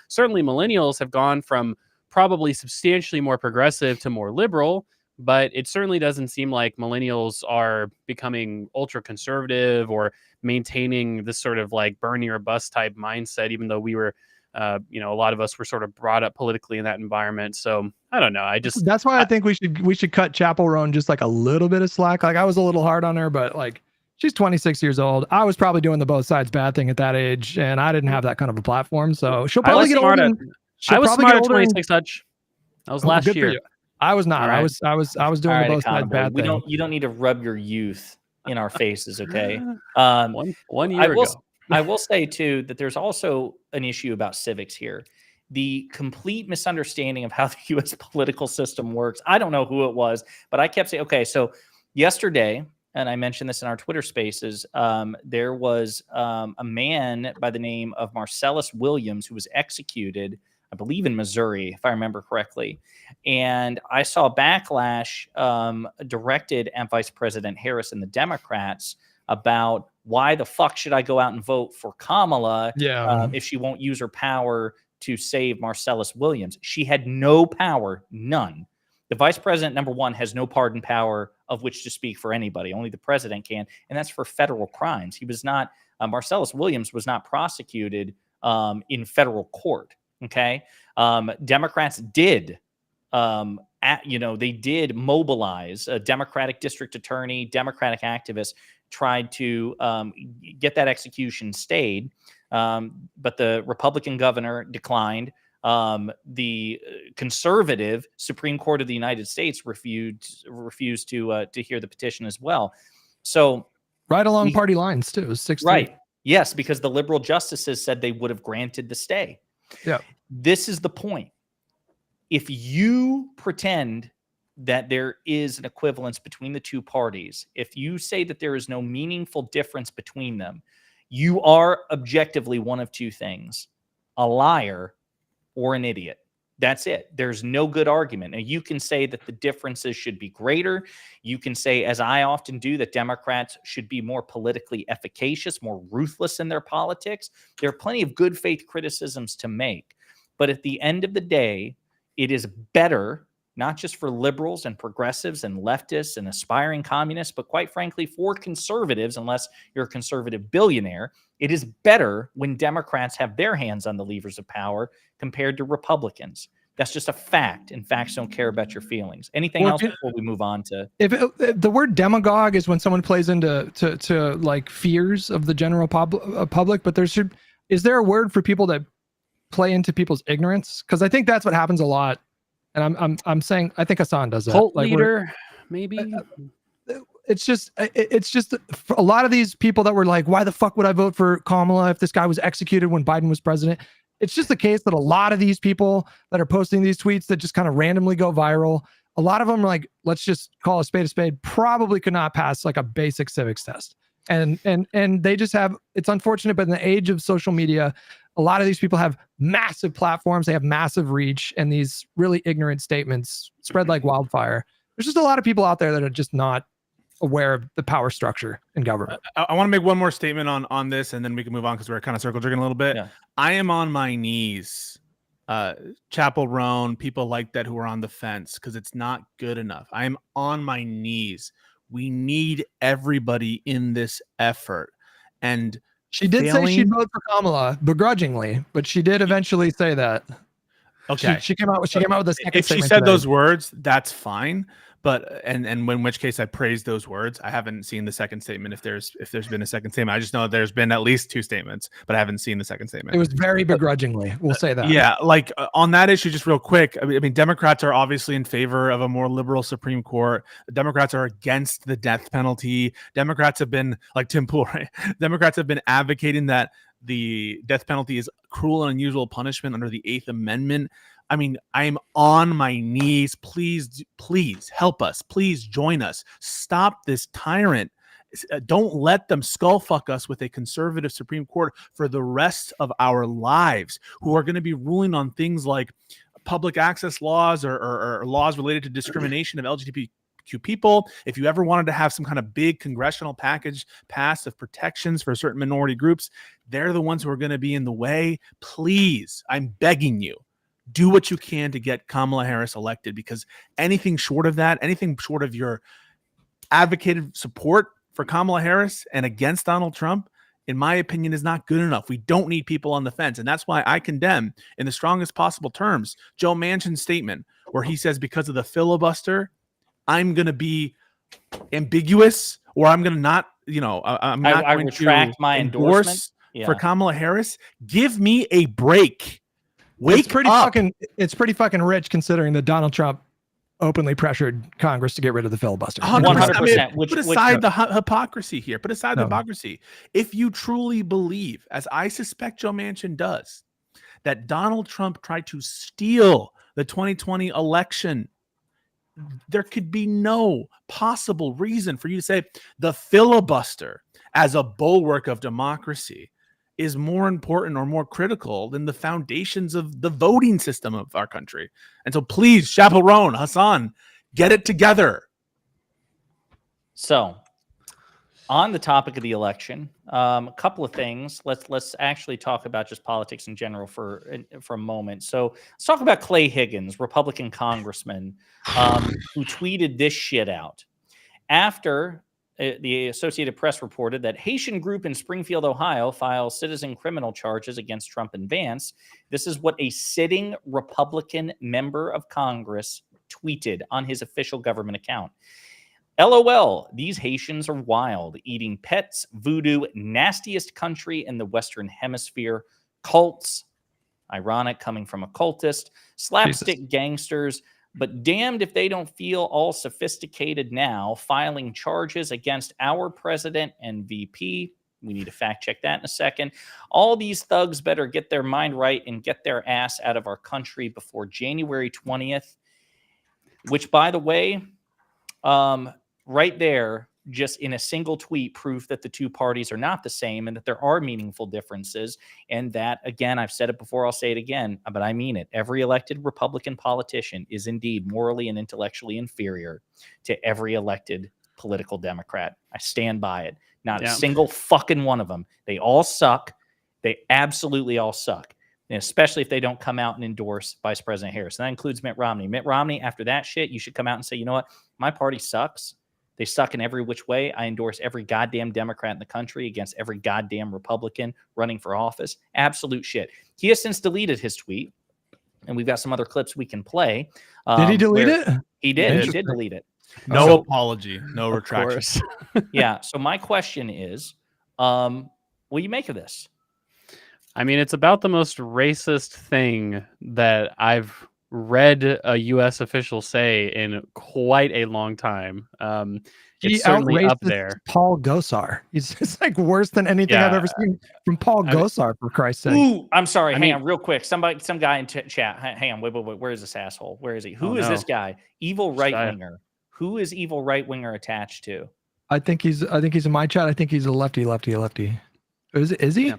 Certainly millennials have gone from probably substantially more progressive to more liberal, but it certainly doesn't seem like millennials are becoming ultra conservative or maintaining this sort of like burn your bus type mindset, even though we were, a lot of us were sort of brought up politically in that environment. So I don't know. That's why I think we should cut Chapel Roan just like a little bit of slack. Like I was a little hard on her, but like she's 26 years old. I was probably doing the both sides bad thing at that age, and I didn't have that kind of a platform. So she'll probably get older. I was smart at 26, Hutch. That was last year. I was not. Right. I was doing the both sides bad thing. You don't need to rub your youth in our faces, okay? One year ago. I will say too that there's also an issue about civics here. The complete misunderstanding of how the U.S. political system works. I don't know who it was, but I kept saying, okay, so yesterday, and I mentioned this in our Twitter spaces, there was a man by the name of Marcellus Williams who was executed, I believe in Missouri, if I remember correctly. And I saw backlash directed at Vice President Harris and the Democrats about why the fuck should I go out and vote for Kamala if she won't use her power to save Marcellus Williams. She had no power, none. The vice president, number one, has no pardon power of which to speak for anybody. Only the president can, and that's for federal crimes. He was not, Marcellus Williams was not prosecuted in federal court. Okay. Democrats did, they did mobilize a Democratic district attorney, Democratic activists tried to get that execution stayed. But the Republican governor declined. The conservative Supreme Court of the United States refused to hear the petition as well. So right along party lines too. 6-3. Right. Yes, because the liberal justices said they would have granted the stay. Yeah. This is the point. If you pretend that there is an equivalence between the two parties, if you say that there is no meaningful difference between them, you are objectively one of two things: a liar or an idiot. That's it. There's no good argument. Now, you can say that the differences should be greater. You can say, as I often do, that Democrats should be more politically efficacious, more ruthless in their politics. There are plenty of good faith criticisms to make. But at the end of the day, it is better, not just for liberals and progressives and leftists and aspiring communists, but quite frankly, for conservatives, unless you're a conservative billionaire, it is better when Democrats have their hands on the levers of power compared to Republicans. That's just a fact, and facts don't care about your feelings. Anything else before we move on to? If the word demagogue is when someone plays into to like fears of the general public, but is there a word for people that play into people's ignorance? Because I think that's what happens a lot. And I'm saying I think Hassan does that. Cult leader, maybe. It's just for a lot of these people that were like, why the fuck would I vote for Kamala if this guy was executed when Biden was president? It's just the case that a lot of these people that are posting these tweets that just kind of randomly go viral, a lot of them are like, let's just call a spade, probably could not pass like a basic civics test. And they just have, it's unfortunate, but in the age of social media, a lot of these people have massive platforms, they have massive reach, and these really ignorant statements spread like wildfire. There's just a lot of people out there that are just not aware of the power structure in government. I want to make one more statement on this, and then we can move on because we're kind of circle jerking a little bit. Yeah. I am on my knees, Chapel Roan, people like that who are on the fence, because it's not good enough. I am on my knees. We need everybody in this effort. And she did say she'd vote for Kamala begrudgingly, but she did eventually say that. Okay. She came out with a second if statement she said today. Those words, that's fine. But and in which case I praise those words. I haven't seen the second statement. If there's been a second statement, I just know there's been at least two statements, but I haven't seen the second statement. It was very begrudgingly. We'll say that. Yeah, like on that issue, just real quick. I mean, Democrats are obviously in favor of a more liberal Supreme Court. The Democrats are against the death penalty. Democrats have been like Tim Pool, right? Democrats have been advocating that the death penalty is cruel and unusual punishment under the 8th Amendment. I mean, I'm on my knees. Please help us. Please join us. Stop this tyrant. Don't let them skull fuck us with a conservative Supreme Court for the rest of our lives, who are going to be ruling on things like public access laws or laws related to discrimination of LGBTQ people. If you ever wanted to have some kind of big congressional package passed of protections for certain minority groups, they're the ones who are going to be in the way. Please, I'm begging you. do what you can to get Kamala Harris elected, because anything short of that, anything short of your advocated support for Kamala Harris and against Donald Trump, in my opinion, is not good enough. We don't need people on the fence. And that's why I condemn, in the strongest possible terms, Joe Manchin's statement where he says, because of the filibuster, I'm going to be ambiguous, or I'm going to not, I'm not I going retract to my endorse endorsement for Kamala Harris. Give me a break. Wake up. It's pretty fucking rich considering that Donald Trump openly pressured Congress to get rid of the filibuster. 100%. Put aside the hypocrisy here. Put aside the hypocrisy. If you truly believe, as I suspect Joe Manchin does, that Donald Trump tried to steal the 2020 election, there could be no possible reason for you to say the filibuster as a bulwark of democracy is more important or more critical than the foundations of the voting system of our country. And so please, Chaperone, Hassan, get it together. So on the topic of the election, a couple of things. Let's actually talk about just politics in general for a moment. So let's talk about Clay Higgins, Republican congressman, who tweeted this shit out after the Associated Press reported that Haitian group in Springfield, Ohio, files citizen criminal charges against Trump and Vance. This is what a sitting Republican member of Congress tweeted on his official government account. LOL, these Haitians are wild, eating pets, voodoo, nastiest country in the Western Hemisphere, cults, ironic coming from a cultist, slapstick gangsters, but damned if they don't feel all sophisticated now, filing charges against our president and VP. We need to fact check that in a second. All these thugs better get their mind right and get their ass out of our country before January 20th, which, by the way, right there, just in a single tweet, proof that the two parties are not the same and that there are meaningful differences. And that, again, I've said it before, I'll say it again, but I mean it. Every elected Republican politician is indeed morally and intellectually inferior to every elected political Democrat. I stand by it. Not a single fucking one of them. They all suck. They absolutely all suck. And especially if they don't come out and endorse Vice President Harris. And that includes Mitt Romney. Mitt Romney, after that shit, you should come out and say, you know what? My party sucks. They suck in every which way. I endorse every goddamn Democrat in the country against every goddamn Republican running for office. Absolute shit. He has since deleted his tweet, and we've got some other clips we can play. Did he delete it? He did. He did delete it. No apology. No retraction. Yeah. So my question is, what do you make of this? I mean, it's about the most racist thing that I've read a U.S. official say in quite a long time. It's certainly up there. Paul Gosar. It's like worse than anything I've ever seen from Paul Gosar, for Christ's sake. Ooh, I'm sorry. Hang on real quick. Some guy in chat. Hang on. Wait. Where is this asshole? Where is he? Who is this guy? Evil right-winger. Who is evil right-winger attached to? I think he's in my chat. I think he's a lefty. Is he? Yeah.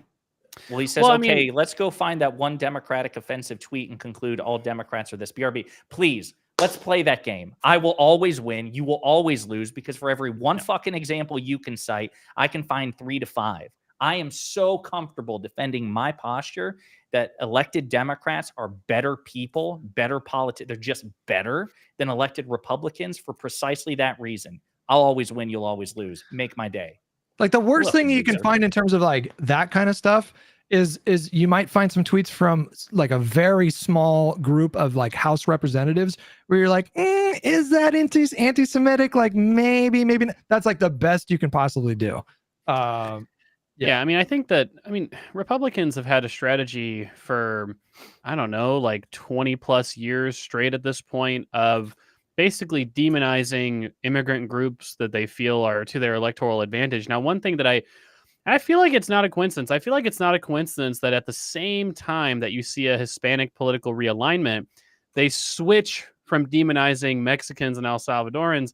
Well, he says, let's go find that one Democratic offensive tweet and conclude all Democrats are this. BRB, please, let's play that game. I will always win. You will always lose, because for every one fucking example you can cite, I can find 3 to 5. I am so comfortable defending my posture that elected Democrats are better people, better politics. They're just better than elected Republicans for precisely that reason. I'll always win. You'll always lose. Make my day. Like the worst thing you can find in terms of like that kind of stuff is you might find some tweets from like a very small group of like House representatives where you're like, is that anti-Semitic? Like maybe not. That's like the best you can possibly do. Yeah, I mean, Republicans have had a strategy for, I don't know, like 20 plus years straight at this point of basically demonizing immigrant groups that they feel are to their electoral advantage. Now, one thing that I feel like it's not a coincidence. I feel like it's not a coincidence that at the same time that you see a Hispanic political realignment, they switch from demonizing Mexicans and Salvadorans,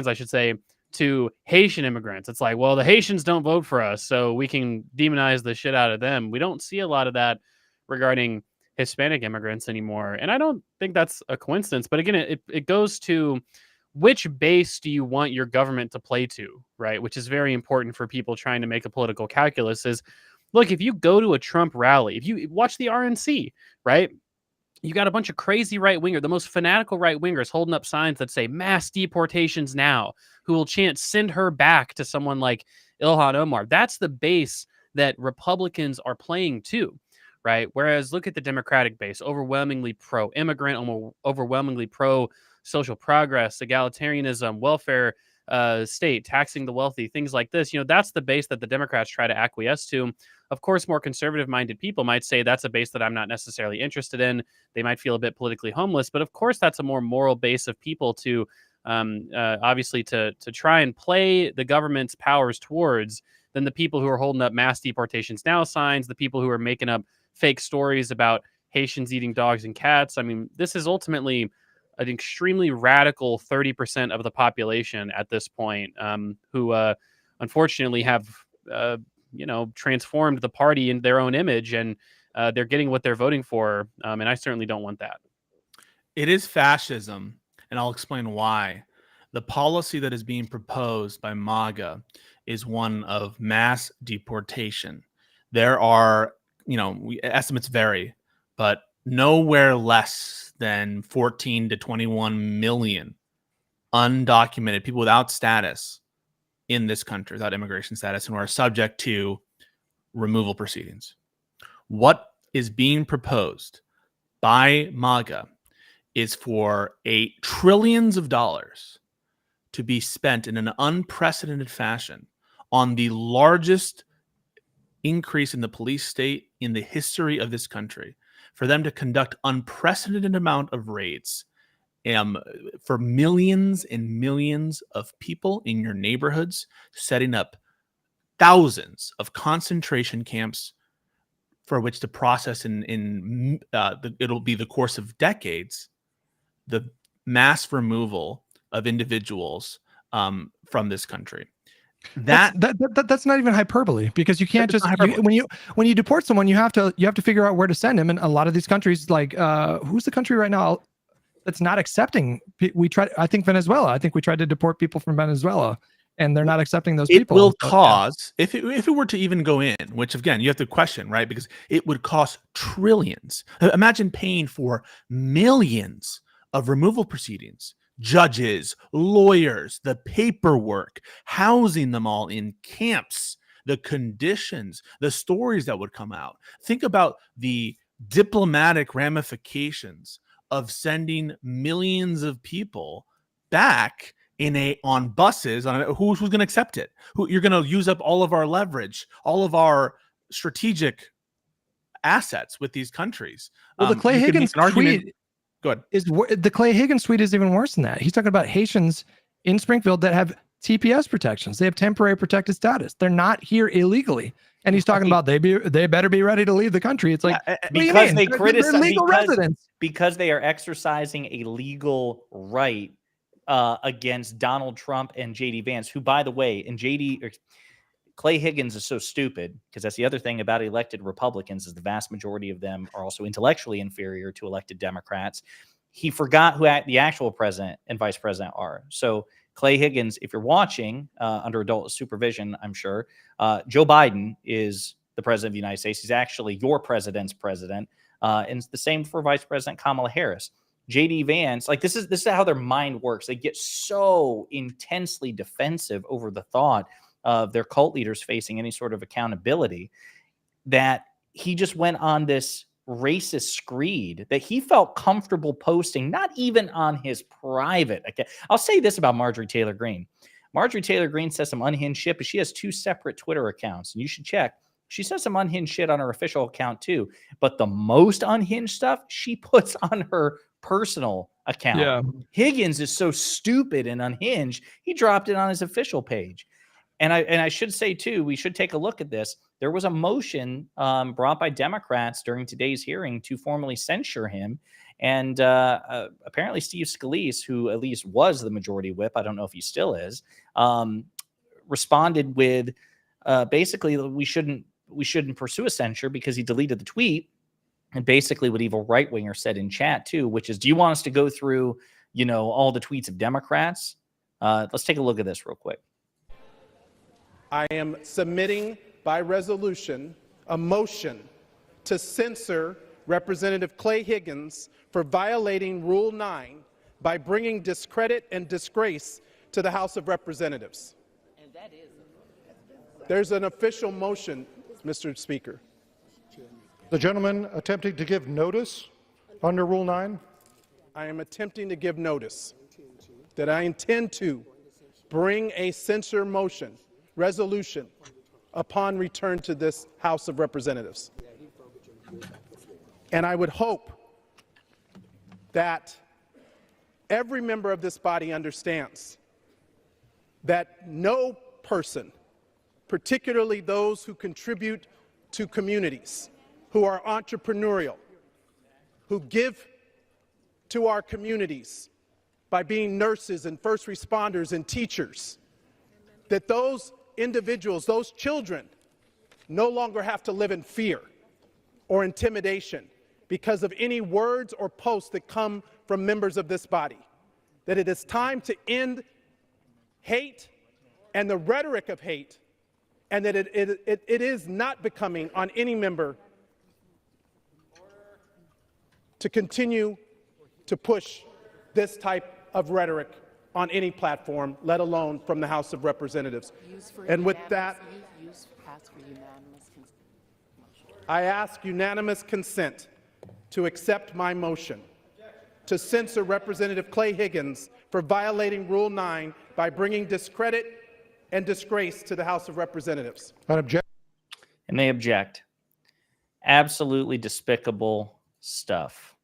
I should say, to Haitian immigrants. It's like, well, the Haitians don't vote for us, so we can demonize the shit out of them. We don't see a lot of that regarding Hispanic immigrants anymore. And I don't think that's a coincidence. But again, it goes to which base do you want your government to play to, right? Which is very important for people trying to make a political calculus is, look, if you go to a Trump rally, if you watch the RNC, right? you got a bunch of crazy right-winger, the most fanatical right-wingers holding up signs that say mass deportations now, who will chant send her back to someone like Ilhan Omar. That's the base that Republicans are playing to, right? Whereas look at the Democratic base, overwhelmingly pro-immigrant, overwhelmingly pro-social progress, egalitarianism, welfare state, taxing the wealthy, things like this. That's the base that the Democrats try to acquiesce to. Of course, more conservative-minded people might say that's a base that I'm not necessarily interested in. They might feel a bit politically homeless, but of course, that's a more moral base of people to obviously to try and play the government's powers towards than the people who are holding up mass deportations now signs, the people who are making up fake stories about Haitians eating dogs and cats. I mean, this is ultimately an extremely radical 30% of the population at this point who unfortunately have transformed the party in their own image, and they're getting what they're voting for. And I certainly don't want that. It is fascism, and I'll explain why. The policy that is being proposed by MAGA is one of mass deportation. There are, estimates vary, but nowhere less than 14 to 21 million undocumented people without status in this country, without immigration status, and who are subject to removal proceedings. What is being proposed by MAGA is for trillions of dollars to be spent in an unprecedented fashion on the largest increase in the police state in the history of this country, for them to conduct unprecedented amount of raids for millions and millions of people in your neighborhoods, setting up thousands of concentration camps for which to process it'll be the course of decades, the mass removal of individuals from this country. That's not even hyperbole, because you can't just when you deport someone, you have to figure out where to send him. And a lot of these countries, like who's the country right now that's not accepting? I think Venezuela. I think we tried to deport people from Venezuela, and they're not accepting those people. It will cause, if it were to even go in, which again you have to question, right? Because it would cost trillions. Imagine paying for millions of removal proceedings, judges, lawyers, the paperwork, housing them all in camps, the conditions, the stories that would come out. Think about the diplomatic ramifications of sending millions of people back on buses. Who's going to accept it? You're going to use up all of our leverage, all of our strategic assets with these countries. Well, the Clay Higgins tweet. Good. The Clay Higgins tweet is even worse than that. He's talking about Haitians in Springfield that have TPS protections. They have temporary protected status. They're not here illegally. And he's talking about they better be ready to leave the country. It's like, because they criticize legal residents, because they are exercising a legal right against Donald Trump and JD Vance, who, by the way, Clay Higgins is so stupid, because that's the other thing about elected Republicans, is the vast majority of them are also intellectually inferior to elected Democrats. He forgot who the actual president and vice president are. So Clay Higgins, if you're watching under adult supervision, I'm sure, Joe Biden is the president of the United States. He's actually your president's president. And it's the same for Vice President Kamala Harris. JD Vance, like this is how their mind works. They get so intensely defensive over the thought of their cult leaders facing any sort of accountability that he just went on this racist screed that he felt comfortable posting, not even on his private account. I'll say this about Marjorie Taylor Greene. Marjorie Taylor Greene says some unhinged shit, but she has 2 separate Twitter accounts, and you should check. She says some unhinged shit on her official account too, but the most unhinged stuff she puts on her personal account. Yeah. Higgins is so stupid and unhinged, he dropped it on his official page. And I should say, too, we should take a look at this. There was a motion brought by Democrats during today's hearing to formally censure him. And apparently Steve Scalise, who at least was the majority whip, I don't know if he still is, responded with basically we shouldn't pursue a censure because he deleted the tweet. And basically what evil right-winger said in chat, too, which is, do you want us to go through, all the tweets of Democrats? Let's take a look at this real quick. I am submitting by resolution a motion to censure Representative Clay Higgins for violating Rule 9 by bringing discredit and disgrace to the House of Representatives. And that is There's an official motion, Mr. Speaker. The gentleman attempting to give notice under Rule 9. I am attempting to give notice that I intend to bring a censure motion, resolution, upon return to this House of Representatives. And I would hope that every member of this body understands that no person, particularly those who contribute to communities, who are entrepreneurial, who give to our communities by being nurses and first responders and teachers, that those individuals, those children, no longer have to live in fear or intimidation because of any words or posts that come from members of this body. That it is time to end hate and the rhetoric of hate, and that it is not becoming on any member to continue to push this type of rhetoric on any platform, let alone from the House of Representatives. And with that, I ask unanimous consent to accept my motion to censure Representative Clay Higgins for violating Rule 9 by bringing discredit and disgrace to the House of Representatives. And they object. Absolutely despicable stuff.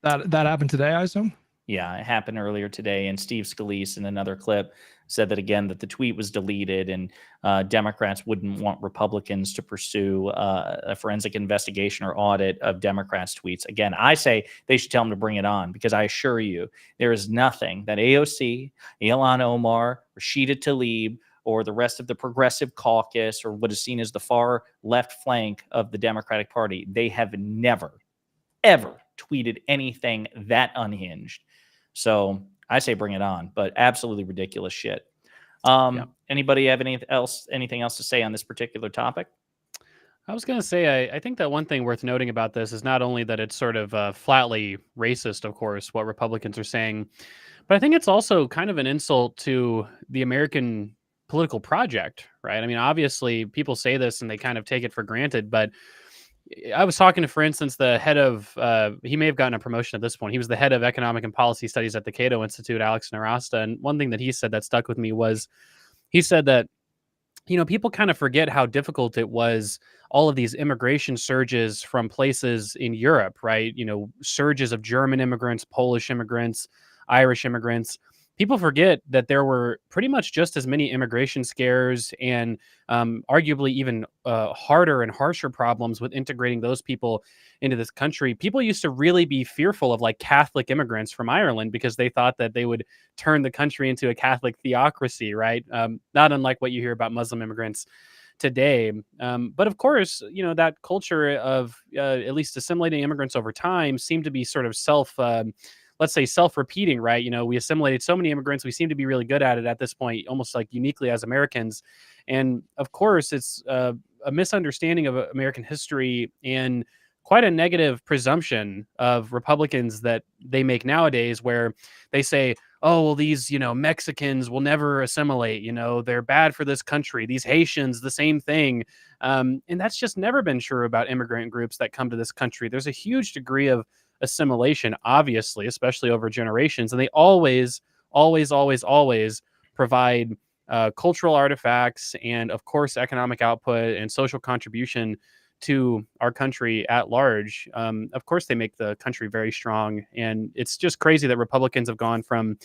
That happened today, I assume? Yeah, it happened earlier today, and Steve Scalise in another clip said that again, that the tweet was deleted, and Democrats wouldn't want Republicans to pursue a forensic investigation or audit of Democrats' tweets. Again, I say they should tell them to bring it on, because I assure you, there is nothing that AOC, Ilhan Omar, Rashida Tlaib, or the rest of the progressive caucus, or what is seen as the far left flank of the Democratic Party, they have never, ever tweeted anything that unhinged. So I say bring it on, but absolutely ridiculous shit. Anybody have anything else to say on this particular topic? I was going to say, I think that one thing worth noting about this is not only that it's sort of flatly racist, of course, what Republicans are saying, but I think it's also kind of an insult to the American political project, right? I mean, obviously people say this and they kind of take it for granted, but I was talking to, for instance, the head of, he may have gotten a promotion at this point. He was the head of economic and policy studies at the Cato Institute, Alex Narasta. And one thing that he said that stuck with me was, he said that, you know, people kind of forget how difficult it was, all of these immigration surges from places in Europe, right? You know, surges of German immigrants, Polish immigrants, Irish immigrants. People forget that there were pretty much just as many immigration scares and arguably even harder and harsher problems with integrating those people into this country. People used to really be fearful of like Catholic immigrants from Ireland because they thought that they would turn the country into a Catholic theocracy, right? Not unlike what you hear about Muslim immigrants today. But of course, you know, that culture of at least assimilating immigrants over time seemed to be sort of let's say self-repeating, right? You know, we assimilated so many immigrants, we seem to be really good at it at this point, almost like uniquely as Americans. And of course, it's a misunderstanding of American history and quite a negative presumption of Republicans that they make nowadays, where they say, oh, well, these, you know, Mexicans will never assimilate, you know, they're bad for this country. These Haitians, the same thing. And that's just never been true about immigrant groups that come to this country. There's a huge degree of assimilation, obviously, especially over generations. And they always provide cultural artifacts and, of course, economic output and social contribution to our country at large. Of course, they make the country very strong. And it's just crazy that Republicans have gone from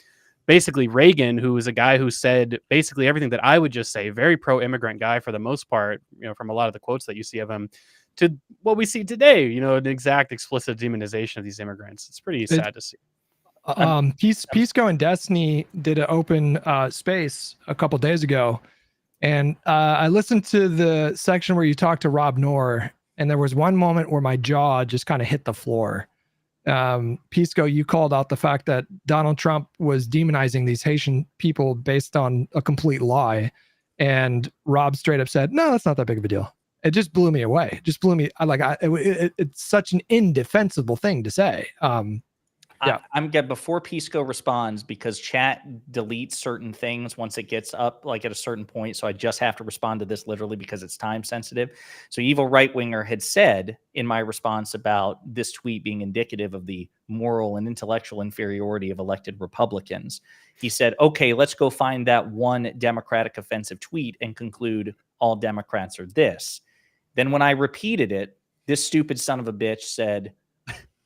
basically Reagan, who was a guy who said basically everything that I would just say, very pro-immigrant guy for the most part, you know, from a lot of the quotes that you see of him, to what we see today, you know, an exact explicit demonization of these immigrants. It's pretty sad to see. Pisco and Destiny did an open space a couple days ago, and I listened to the section where you talked to Rob Noor, and there was one moment where my jaw just kind of hit the floor. Pisco, you called out the fact that Donald Trump was demonizing these Haitian people based on a complete lie, and Rob straight up said, no, that's not that big of a deal. It just blew me away. It just blew me. It's such an indefensible thing to say. Yeah. I'm good before Pisco responds, because chat deletes certain things once it gets up like at a certain point. So I just have to respond to this literally because it's time sensitive. So Evil Right Winger had said in my response about this tweet being indicative of the moral and intellectual inferiority of elected Republicans. He said, okay, let's go find that one Democratic offensive tweet and conclude all Democrats are this. Then when I repeated it, this stupid son of a bitch said,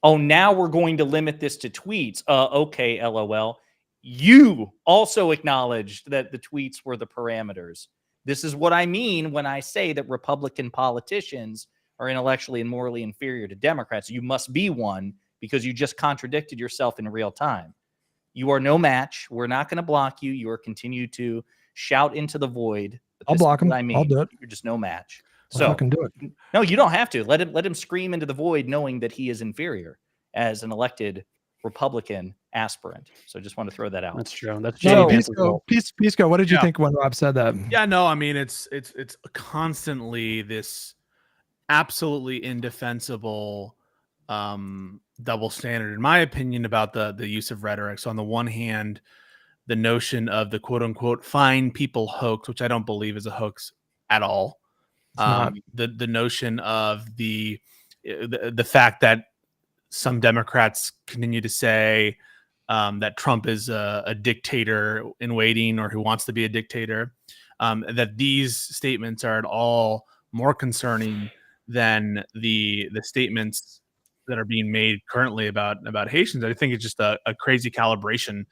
oh, now we're going to limit this to tweets. Okay, LOL. You also acknowledged that the tweets were the parameters. This is what I mean when I say that Republican politicians are intellectually and morally inferior to Democrats. You must be one because you just contradicted yourself in real time. You are no match. We're not going to block you. You are continue to shout into the void. I'll block him. I mean, I'll do it. You're just no match. So I can do it. No, you don't have to. Let him scream into the void, knowing that he is inferior as an elected Republican aspirant. So I just want to throw that out. That's true. That's No, Jamie Vance's role. Pisco, what did you Yeah. think when Rob said that? Yeah, no, I mean it's constantly this absolutely indefensible double standard, in my opinion, about the use of rhetoric. So on the one hand, the notion of the quote unquote fine people hoax, which I don't believe is a hoax at all. The notion of the fact that some Democrats continue to say that Trump is a dictator in waiting or who wants to be a dictator, that these statements are at all more concerning than the statements that are being made currently about Haitians. I think it's just a crazy calibration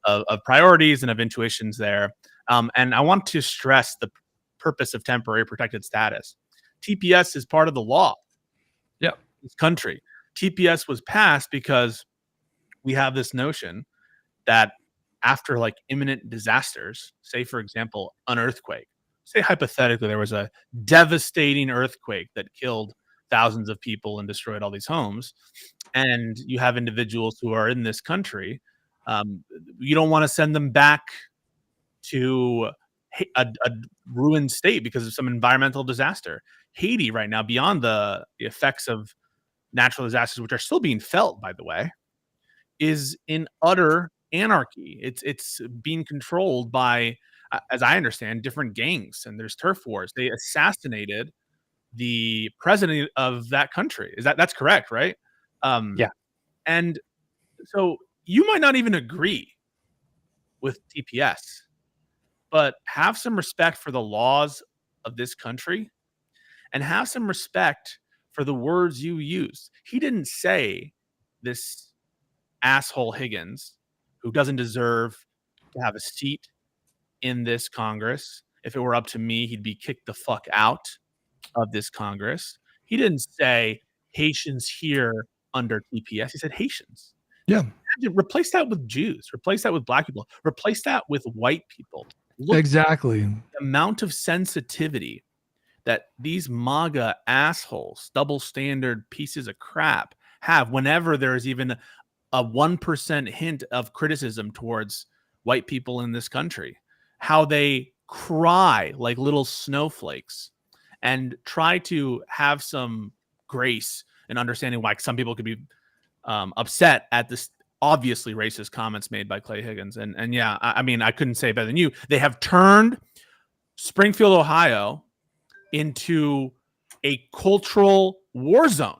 of priorities and of intuitions there. And I want to stress the purpose of temporary protected status. TPS is part of the law. Yeah. This country. TPS was passed because we have this notion that after like imminent disasters, say for example, an earthquake, say hypothetically there was a devastating earthquake that killed thousands of people and destroyed all these homes, and you have individuals who are in this country, you don't want to send them back to a ruined state because of some environmental disaster. Haiti right now, beyond the effects of natural disasters, which are still being felt, by the way, is in utter anarchy. It's being controlled by, as I understand, different gangs, and there's turf wars. They assassinated the president of that country. That's correct, right? Yeah. And so you might not even agree with TPS, but have some respect for the laws of this country and have some respect for the words you use. He didn't say, this asshole Higgins, who doesn't deserve to have a seat in this Congress. If it were up to me, he'd be kicked the fuck out of this Congress. He didn't say Haitians here under TPS. He said Haitians. Yeah. Replace that with Jews. Replace that with black people. Replace that with white people. Look Exactly. at the amount of sensitivity that these MAGA assholes, double standard pieces of crap, have whenever there is even a 1% hint of criticism towards white people in this country. How they cry like little snowflakes and try to have some grace and understanding why some people could be upset at this obviously racist comments made by Clay Higgins. And yeah, I mean, I couldn't say it better than you. They have turned Springfield, Ohio into a cultural war zone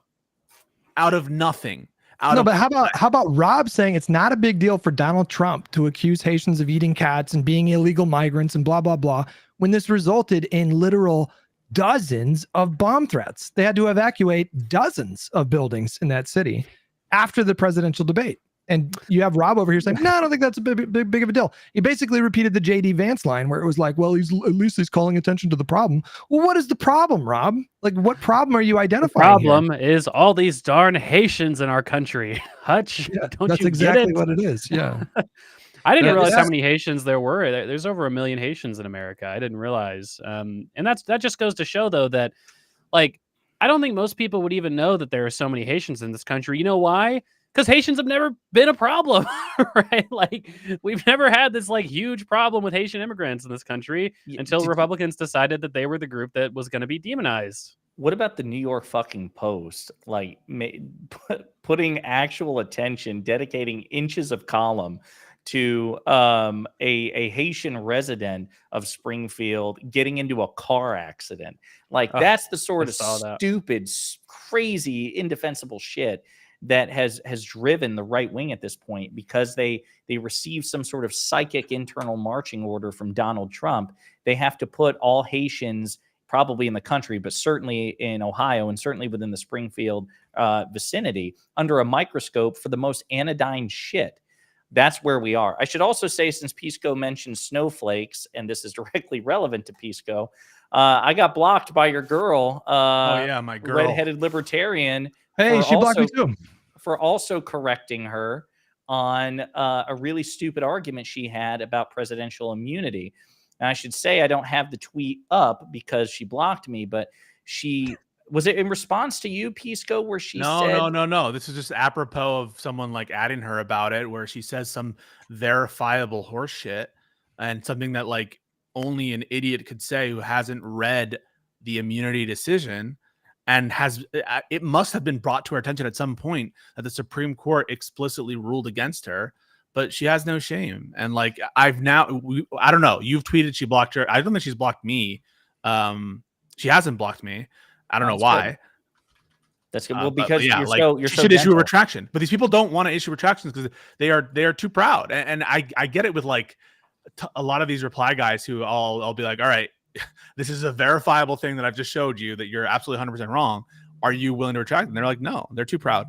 out of nothing. But how about Rob saying it's not a big deal for Donald Trump to accuse Haitians of eating cats and being illegal migrants and blah, blah, blah, when this resulted in literal dozens of bomb threats. They had to evacuate dozens of buildings in that city after the presidential debate. And you have Rob over here saying, no, I don't think that's a big of a deal. He basically repeated the JD Vance line where it was like, well, at least he's calling attention to the problem. Well, what is the problem, Rob? Like, what problem are you identifying? The problem is all these darn Haitians in our country. Hutch, Yeah, don't that's you exactly get it? what it is. Yeah. I didn't Yeah, realize how that's- many Haitians there were. There's over 1 million Haitians in America. I didn't realize. And that just goes to show, though, that like I don't think most people would even know that there are so many Haitians in this country. You know why? because Haitians have never been a problem, right? Like we've never had this like huge problem with Haitian immigrants in this country until Republicans decided that they were the group that was going to be demonized. What about the New York fucking Post? Like putting actual attention, dedicating inches of column to a Haitian resident of Springfield getting into a car accident. Like that's the sort of stupid, crazy, indefensible shit that has driven the right wing at this point, because they received some sort of psychic internal marching order from Donald Trump. They have to put all Haitians, probably in the country, but certainly in Ohio and certainly within the Springfield vicinity, under a microscope for the most anodyne shit. That's where we are. I should also say, since Pisco mentioned snowflakes, and this is directly relevant to Pisco, I got blocked by your girl. My girl, redheaded libertarian. Hey, she blocked me too. For also correcting her on a really stupid argument she had about presidential immunity. And I should say, I don't have the tweet up because she blocked me, but was it in response to you, Pisco, where she said... No. This is just apropos of someone like adding her about it, where she says some verifiable horse shit and something that like only an idiot could say who hasn't read the immunity decision, and it must have been brought to her attention at some point that the Supreme Court explicitly ruled against her. But she has no shame. And like, I don't know. You've tweeted she blocked her. I don't think she's blocked me. She hasn't blocked me. I don't know why. Good. That's good. Well, because yeah, you're she so should issue a gentle. retraction. But these people don't want to issue retractions because they are too proud. And I get it with like a lot of these reply guys who I'll be like, all right, this is a verifiable thing that I've just showed you that you're absolutely 100% wrong. Are you willing to retract? And they're like, no, they're too proud.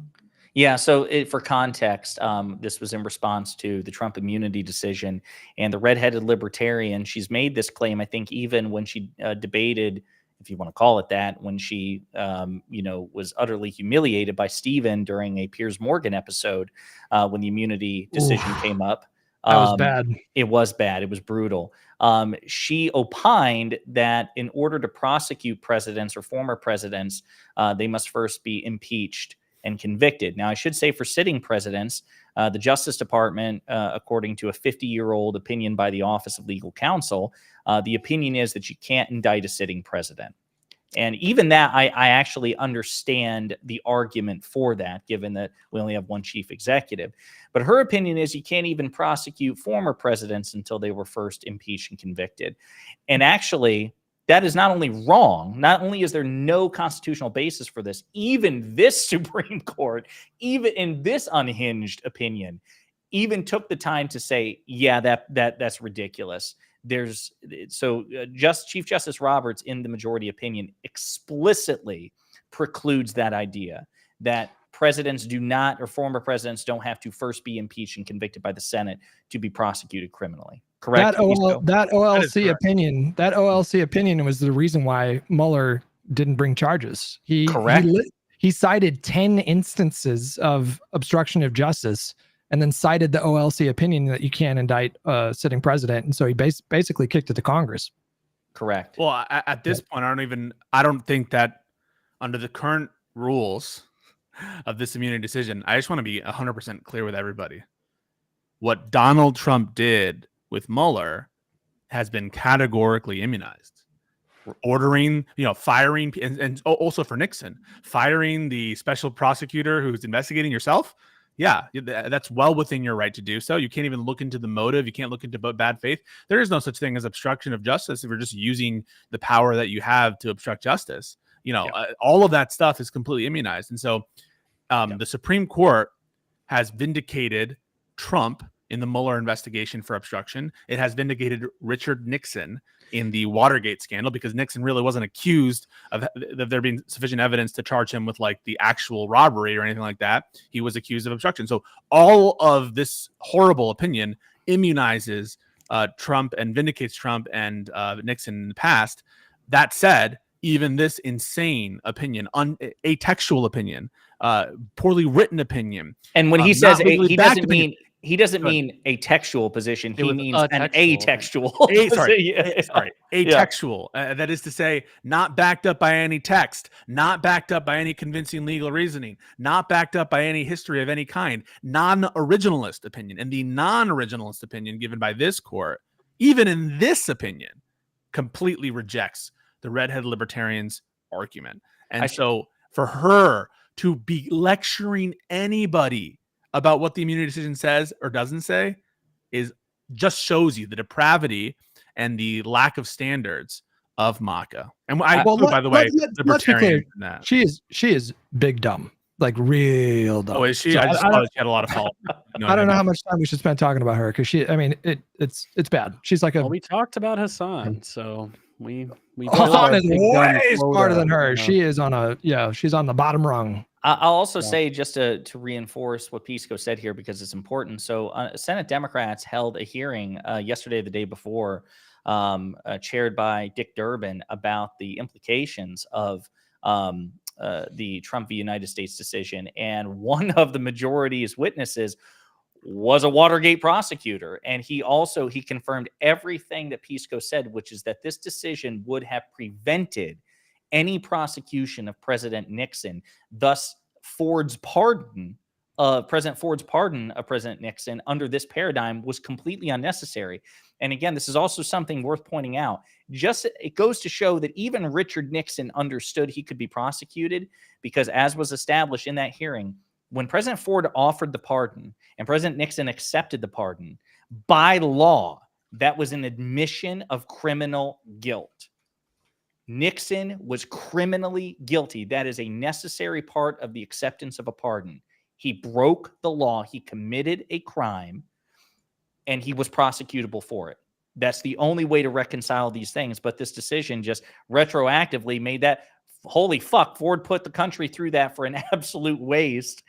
Yeah, so for context, this was in response to the Trump immunity decision, and the redheaded libertarian, she's made this claim, I think, even when she debated, if you want to call it that, when she, was utterly humiliated by Stephen during a Piers Morgan episode when the immunity decision came up. That was bad. It was bad. It was brutal. She opined that in order to prosecute presidents or former presidents, they must first be impeached and convicted. Now, I should say for sitting presidents, the Justice Department, according to a 50-year-old opinion by the Office of Legal Counsel, the opinion is that you can't indict a sitting president. And even that, I actually understand the argument for that, given that we only have one chief executive. But her opinion is you can't even prosecute former presidents until they were first impeached and convicted. And actually, that is not only wrong, not only is there no constitutional basis for this, even this Supreme Court, even in this unhinged opinion, even took the time to say, yeah, that's ridiculous. Chief Justice Roberts, in the majority opinion, explicitly precludes that idea that presidents do not, or former presidents don't have to first be impeached and convicted by the Senate to be prosecuted criminally. Correct? That OLC opinion was the reason why Mueller didn't bring charges. He cited 10 instances of obstruction of justice and then cited the OLC opinion that you can't indict a sitting president. And so he basically kicked it to Congress. Correct. Well, at this point, I don't think that under the current rules of this immunity decision, I just want to be 100% clear with everybody. What Donald Trump did with Mueller has been categorically immunized. We're ordering, firing, and also for Nixon, firing the special prosecutor who's investigating yourself. Yeah, that's well within your right to do so. You can't even look into the motive. You can't look into bad faith. There is no such thing as obstruction of justice if you're just using the power that you have to obstruct justice. All of that stuff is completely immunized. And so the Supreme Court has vindicated Trump in the Mueller investigation for obstruction. It has vindicated Richard Nixon in the Watergate scandal, because Nixon really wasn't accused of there being sufficient evidence to charge him with like the actual robbery or anything like that. He was accused of obstruction. So all of this horrible opinion immunizes Trump and vindicates Trump and Nixon in the past. That said, even this insane opinion, atextual opinion, poorly written opinion. And when he says he doesn't mean He doesn't Good. mean a textual position. It He was means an atextual. atextual. Sorry, Yeah. atextual. That is to say, not backed up by any text, not backed up by any convincing legal reasoning, not backed up by any history of any kind, non-originalist opinion. And the non-originalist opinion given by this court, even in this opinion, completely rejects the redhead libertarians' argument. And so for her to be lecturing anybody about what the immunity decision says or doesn't say is just shows you the depravity and the lack of standards of MAGA. And I include, by the way, let's be clear. libertarians in that. She is big dumb, like real dumb. Oh, is she? So I just thought she had a lot of fault. I don't know how much time we should spend talking about her because it's bad. She's like Well, we talked about Hassan, so we Hassan is big way dumb smarter than quota, her. you know. She is on she's on the bottom rung. I'll also say, just to reinforce what Pisco said here, because it's important. So Senate Democrats held a hearing yesterday, the day before, chaired by Dick Durbin, about the implications of the Trump v. United States decision. And one of the majority's witnesses was a Watergate prosecutor. And he confirmed everything that Pisco said, which is that this decision would have prevented any prosecution of President Nixon. Thus, President Ford's pardon of President Nixon under this paradigm was completely unnecessary. And again, this is also something worth pointing out. It goes to show that even Richard Nixon understood he could be prosecuted, because as was established in that hearing, when President Ford offered the pardon and President Nixon accepted the pardon, by law, that was an admission of criminal guilt. Nixon was criminally guilty. That is a necessary part of the acceptance of a pardon. He broke the law. He committed a crime, and he was prosecutable for it. That's the only way to reconcile these things. But this decision just retroactively made that, holy fuck, Ford put the country through that for an absolute waste,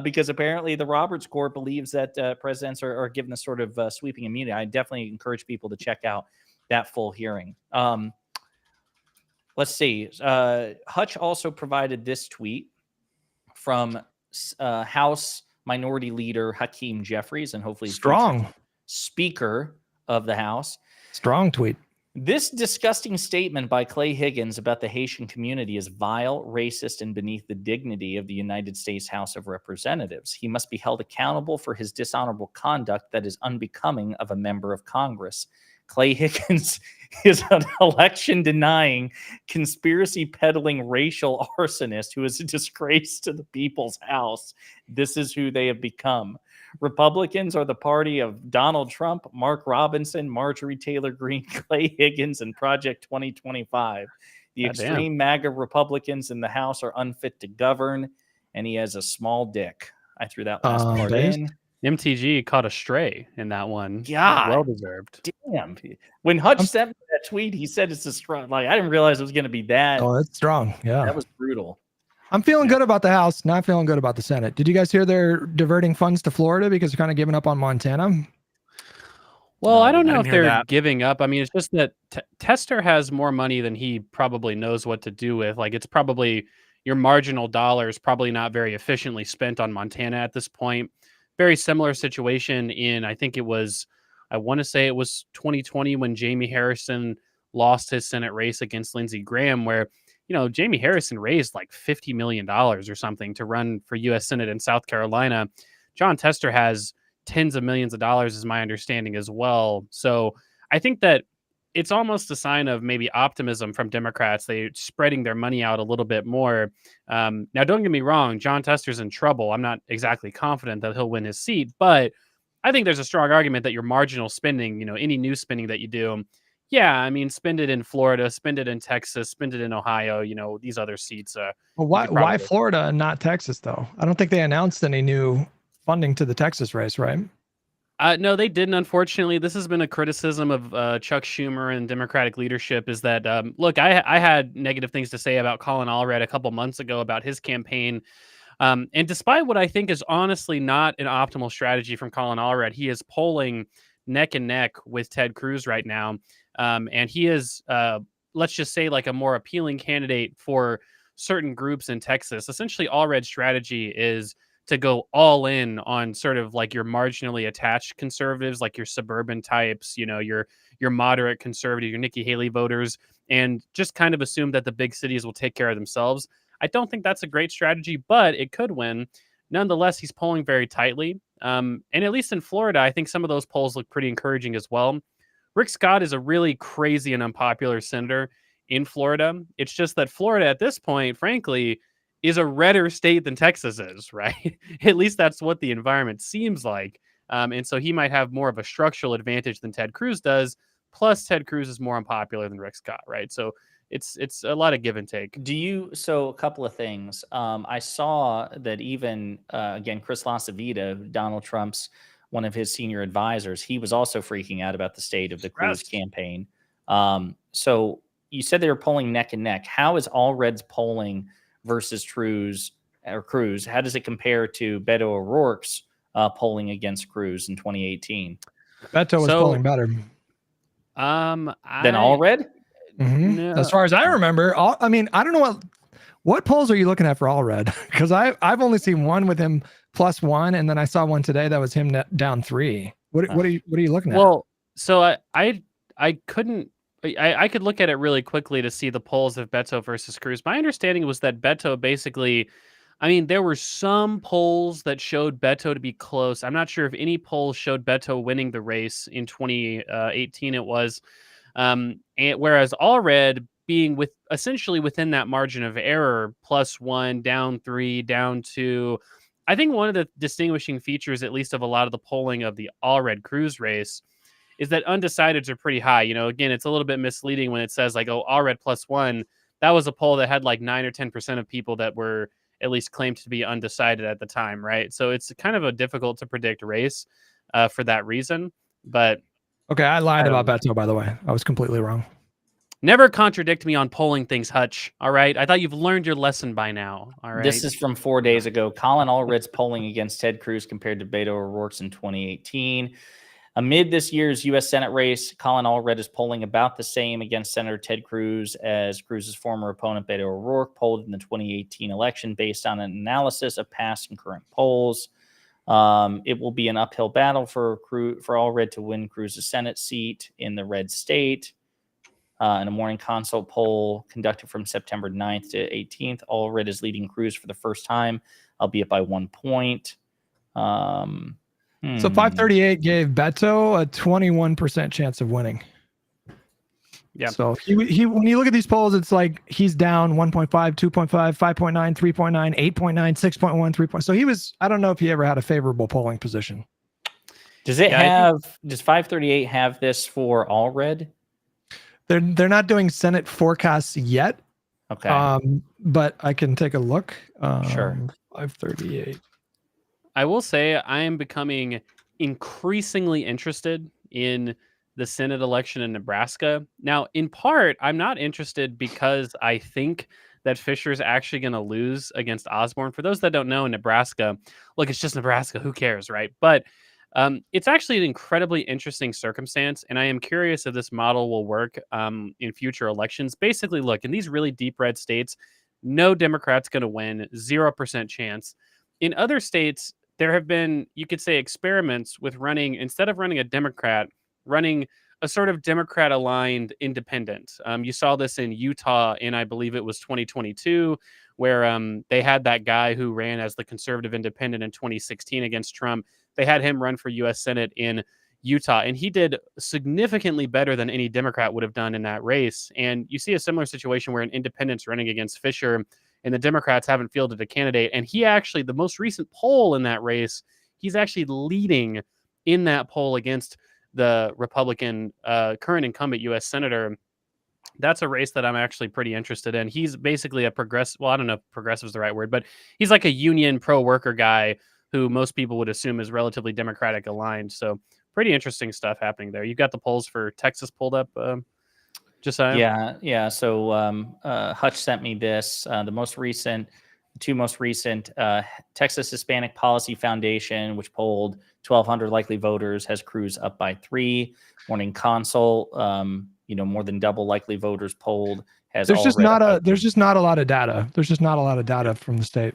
because apparently the Roberts Court believes that presidents are given a sort of sweeping immunity. I definitely encourage people to check out that full hearing. Let's see. Hutch also provided this tweet from House Minority Leader Hakeem Jeffries, and hopefully Strong Speaker of the House. Strong tweet. This disgusting statement by Clay Higgins about the Haitian community is vile, racist, and beneath the dignity of the United States House of Representatives. He must be held accountable for his dishonorable conduct that is unbecoming of a member of Congress. Clay Higgins is an election-denying, conspiracy-peddling racial arsonist who is a disgrace to the people's house. This is who they have become. Republicans are the party of Donald Trump, Mark Robinson, Marjorie Taylor Greene, Clay Higgins, and Project 2025. The extreme MAGA Republicans in the House are unfit to govern, and he has a small dick. I threw that last part in. MTG caught a stray in that one. God, well deserved. Damn. When Hutch sent me that tweet, he said it's a strong. Like, I didn't realize it was going to be that. Oh, that's strong. Yeah, that was brutal. I'm feeling good about the House, not feeling good about the Senate. Did you guys hear they're diverting funds to Florida because they're kind of giving up on Montana? Well, I don't know if they're giving up. I mean, it's just that Tester has more money than he probably knows what to do with. Like, it's probably your marginal dollars probably not very efficiently spent on Montana at this point. Very similar situation in, I want to say it was 2020 when Jamie Harrison lost his Senate race against Lindsey Graham, where, you know, Jamie Harrison raised like $50 million or something to run for U.S. Senate in South Carolina. John Tester has tens of millions of dollars, is my understanding as well. So I think that it's almost a sign of maybe optimism from Democrats. They're spreading their money out a little bit more. Now, don't get me wrong, John Tester's in trouble. I'm not exactly confident that he'll win his seat, but I think there's a strong argument that your marginal spending, you know, any new spending that you do, yeah, I mean, spend it in Florida, spend it in Texas, spend it in Ohio, you know, these other seats. Well, why Florida and not Texas, though? I don't think they announced any new funding to the Texas race, right? No, they didn't. Unfortunately, this has been a criticism of Chuck Schumer and Democratic leadership is that, look, I had negative things to say about Colin Allred a couple months ago about his campaign. And despite what I think is honestly not an optimal strategy from Colin Allred, he is polling neck and neck with Ted Cruz right now. And he is, let's just say, like a more appealing candidate for certain groups in Texas. Essentially, Allred's strategy is to go all in on sort of like your marginally attached conservatives, like your suburban types, your moderate conservative, your Nikki Haley voters, and just kind of assume that the big cities will take care of themselves. I don't think that's a great strategy, but it could win. Nonetheless, he's polling very tightly. And at least in Florida, I think some of those polls look pretty encouraging as well. Rick Scott is a really crazy and unpopular senator in Florida. It's just that Florida at this point, frankly, is a redder state than Texas is, right? At least that's what the environment seems like. And so he might have more of a structural advantage than Ted Cruz does. Plus, Ted Cruz is more unpopular than Rick Scott, right? So it's a lot of give and take. So a couple of things. I saw that even again, Chris LaCivita, Donald Trump's one of his senior advisors, he was also freaking out about the state of the Cruz campaign. So you said they were polling neck and neck. How is Allred's polling versus Cruz? How does it compare to Beto O'Rourke's polling against Cruz in 2018? Beto was polling better. Than Allred? Mm-hmm. No. As far as I remember, I don't know what polls are you looking at for Allred? Because I've only seen one with him +1, and then I saw one today that was him down 3. What are you looking at? Well, so I couldn't. I could look at it really quickly to see the polls of Beto versus Cruz. My understanding was that Beto basically, there were some polls that showed Beto to be close. I'm not sure if any polls showed Beto winning the race in 2018. It was, whereas Allred being essentially within that margin of error, +1, down 3, down 2. I think one of the distinguishing features, at least of a lot of the polling of the Allred Cruz race, is that undecideds are pretty high. Again, it's a little bit misleading when it says like, oh, Allred +1. That was a poll that had like 9 or 10% of people that were at least claimed to be undecided at the time, right? So it's kind of a difficult to predict race for that reason. But okay, I lied about Beto, by the way. I was completely wrong. Never contradict me on polling things, Hutch. All right. I thought you've learned your lesson by now. All right. This is from 4 days ago. Colin Allred's polling against Ted Cruz compared to Beto O'Rourke's in 2018. Amid this year's U.S. Senate race, Colin Allred is polling about the same against Senator Ted Cruz as Cruz's former opponent Beto O'Rourke polled in the 2018 election based on an analysis of past and current polls. It will be an uphill battle for Allred to win Cruz's Senate seat in the red state. In a morning consult poll conducted from September 9th to 18th, Allred is leading Cruz for the first time, albeit by 1 point. So 538 gave Beto a 21% chance of winning. Yeah. So he when you look at these polls, it's like he's down 1.5, 2.5, 5.9, 3.9, 8.9, 6.1, 3. So he was, I don't know if he ever had a favorable polling position. Does 538 have this for Allred? They're not doing Senate forecasts yet. Okay. But I can take a look. Sure. 538. I will say I am becoming increasingly interested in the Senate election in Nebraska. Now, in part, I'm not interested because I think that Fisher's actually going to lose against Osborne. For those that don't know, in Nebraska, look, it's just Nebraska. Who cares, right? But it's actually an incredibly interesting circumstance, and I am curious if this model will work in future elections. Basically, look, in these really deep red states, no Democrat's going to win, 0% chance. In other states, there have been, you could say, experiments with running, instead of running a Democrat, running a sort of Democrat-aligned independent. You saw this in Utah in, I believe it was 2022, where they had that guy who ran as the conservative independent in 2016 against Trump. They had him run for U.S. Senate in Utah, and he did significantly better than any Democrat would have done in that race. And you see a similar situation where an independent's running against Fisher, and the Democrats haven't fielded a candidate. And he actually, the most recent poll in that race, he's actually leading in that poll against the Republican current incumbent U.S. Senator. That's a race that I'm actually pretty interested in. He's basically a progressive. Well, I don't know if progressive is the right word, but he's like a union pro-worker guy who most people would assume is relatively Democratic aligned. So pretty interesting stuff happening there. You've got the polls for Texas pulled up. Yeah. So Hutch sent me this. The two most recent Texas Hispanic Policy Foundation, which polled 1,200 likely voters, has Cruz up by 3. Morning Consult, more than double likely voters polled has. There's just not a lot of data. There's just not a lot of data from the state.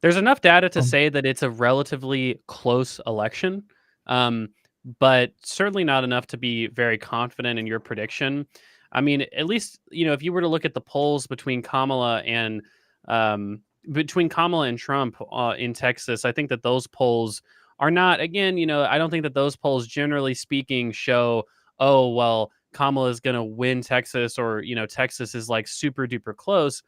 There's enough data to say that it's a relatively close election, but certainly not enough to be very confident in your prediction. I mean, at least if you were to look at the polls between Kamala and Trump in Texas, I think that those polls are not. Again, I don't think that those polls, generally speaking, show, oh well, Kamala is going to win Texas, or Texas is like super duper close.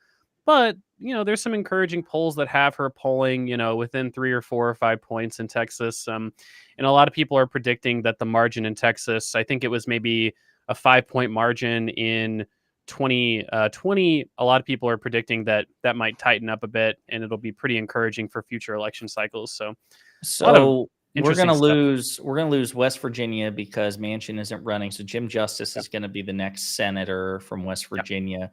But there's some encouraging polls that have her polling, within 3 or 4 or 5 points in Texas. And a lot of people are predicting that the margin in Texas, I think it was maybe a 5-point margin in 2020. A lot of people are predicting that might tighten up a bit, and it'll be pretty encouraging for future election cycles. So we're gonna lose West Virginia because Manchin isn't running. So Jim Justice is going to be the next senator from West Virginia.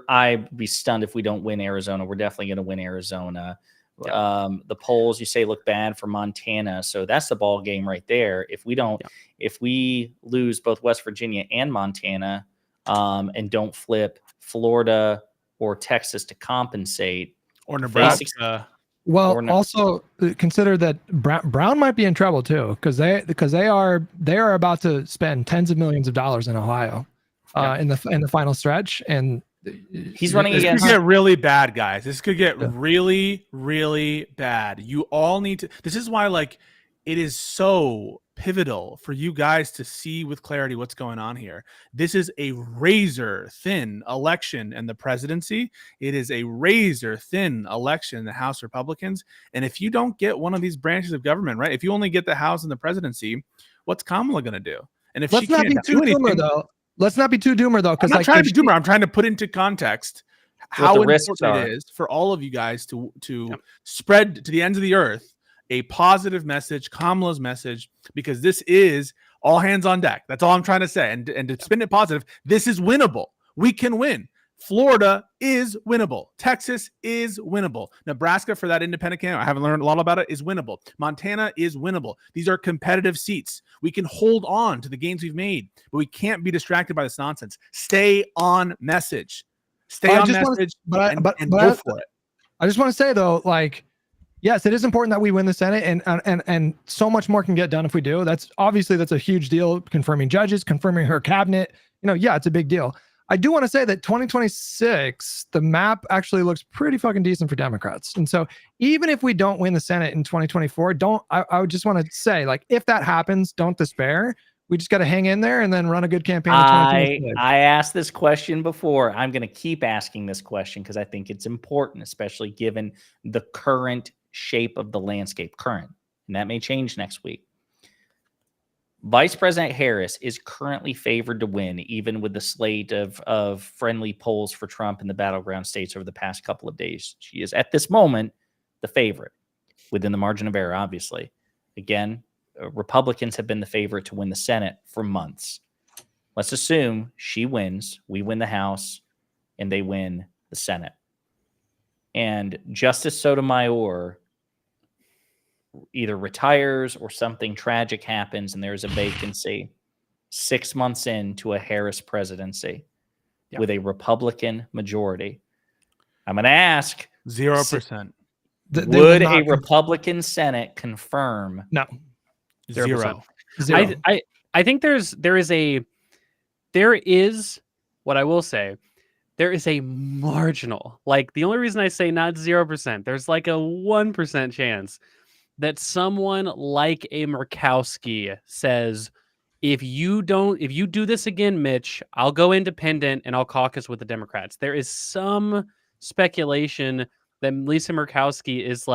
I'd be stunned if we don't win Arizona. We're definitely going to win Arizona. The polls you say look bad for Montana, so that's the ball game right there. If we lose both West Virginia and Montana, and don't flip Florida or Texas to compensate, or Nebraska. Well, also consider that Brown might be in trouble too, because they are about to spend tens of millions of dollars in Ohio, in the final stretch, and he's running against. This could get really bad, guys. This could get really, really bad. You all need to. This is why, it is so pivotal for you guys to see with clarity what's going on here. This is a razor thin election in the presidency. It is a razor thin election in the House Republicans. And if you don't get one of these branches of government, right, if you only get the House and the presidency, what's Kamala going to do? And if let's she not can't be too doomer though. Let's not be too doomer though, because I'm not trying to be doomer. I'm trying to put into context how important it is for all of you guys to spread to the ends of the earth a positive message, Kamala's message, because this is all hands on deck. That's all I'm trying to say. And to spin it positive, this is winnable. We can win. Florida is winnable. Texas is winnable. Nebraska, for that independent candidate, I haven't learned a lot about it, is winnable. Montana is winnable. These are competitive seats. We can hold on to the gains we've made, but we can't be distracted by this nonsense. Stay on message. Stay on message and go for it. I just want to say though, yes, it is important that we win the Senate, and so much more can get done if we do. That's a huge deal. Confirming judges, confirming her cabinet. It's a big deal. I do want to say that 2026, the map actually looks pretty fucking decent for Democrats. And so even if we don't win the Senate in 2024, I would just want to say, if that happens, don't despair. We just got to hang in there and then run a good campaign. I asked this question before. I'm going to keep asking this question because I think it's important, especially given the current shape of the landscape. And that may change next week. Vice President Harris is currently favored to win, even with the slate of friendly polls for Trump in the battleground states over the past couple of days. She is, at this moment, the favorite within the margin of error, obviously. Again, Republicans have been the favorite to win the Senate for months. Let's assume she wins, we win the House, and they win the Senate. And Justice Sotomayor either retires or something tragic happens and there's a vacancy 6 months into a Harris presidency with a Republican majority. I'm going to ask 0%. Would a Republican Senate confirm? No. 0%. I think there is what I will say. There is a marginal, the only reason I say not 0%, there's a 1% chance that someone like a Murkowski says, if you do this again, Mitch, I'll go independent and I'll caucus with the Democrats. There is some speculation that Lisa Murkowski is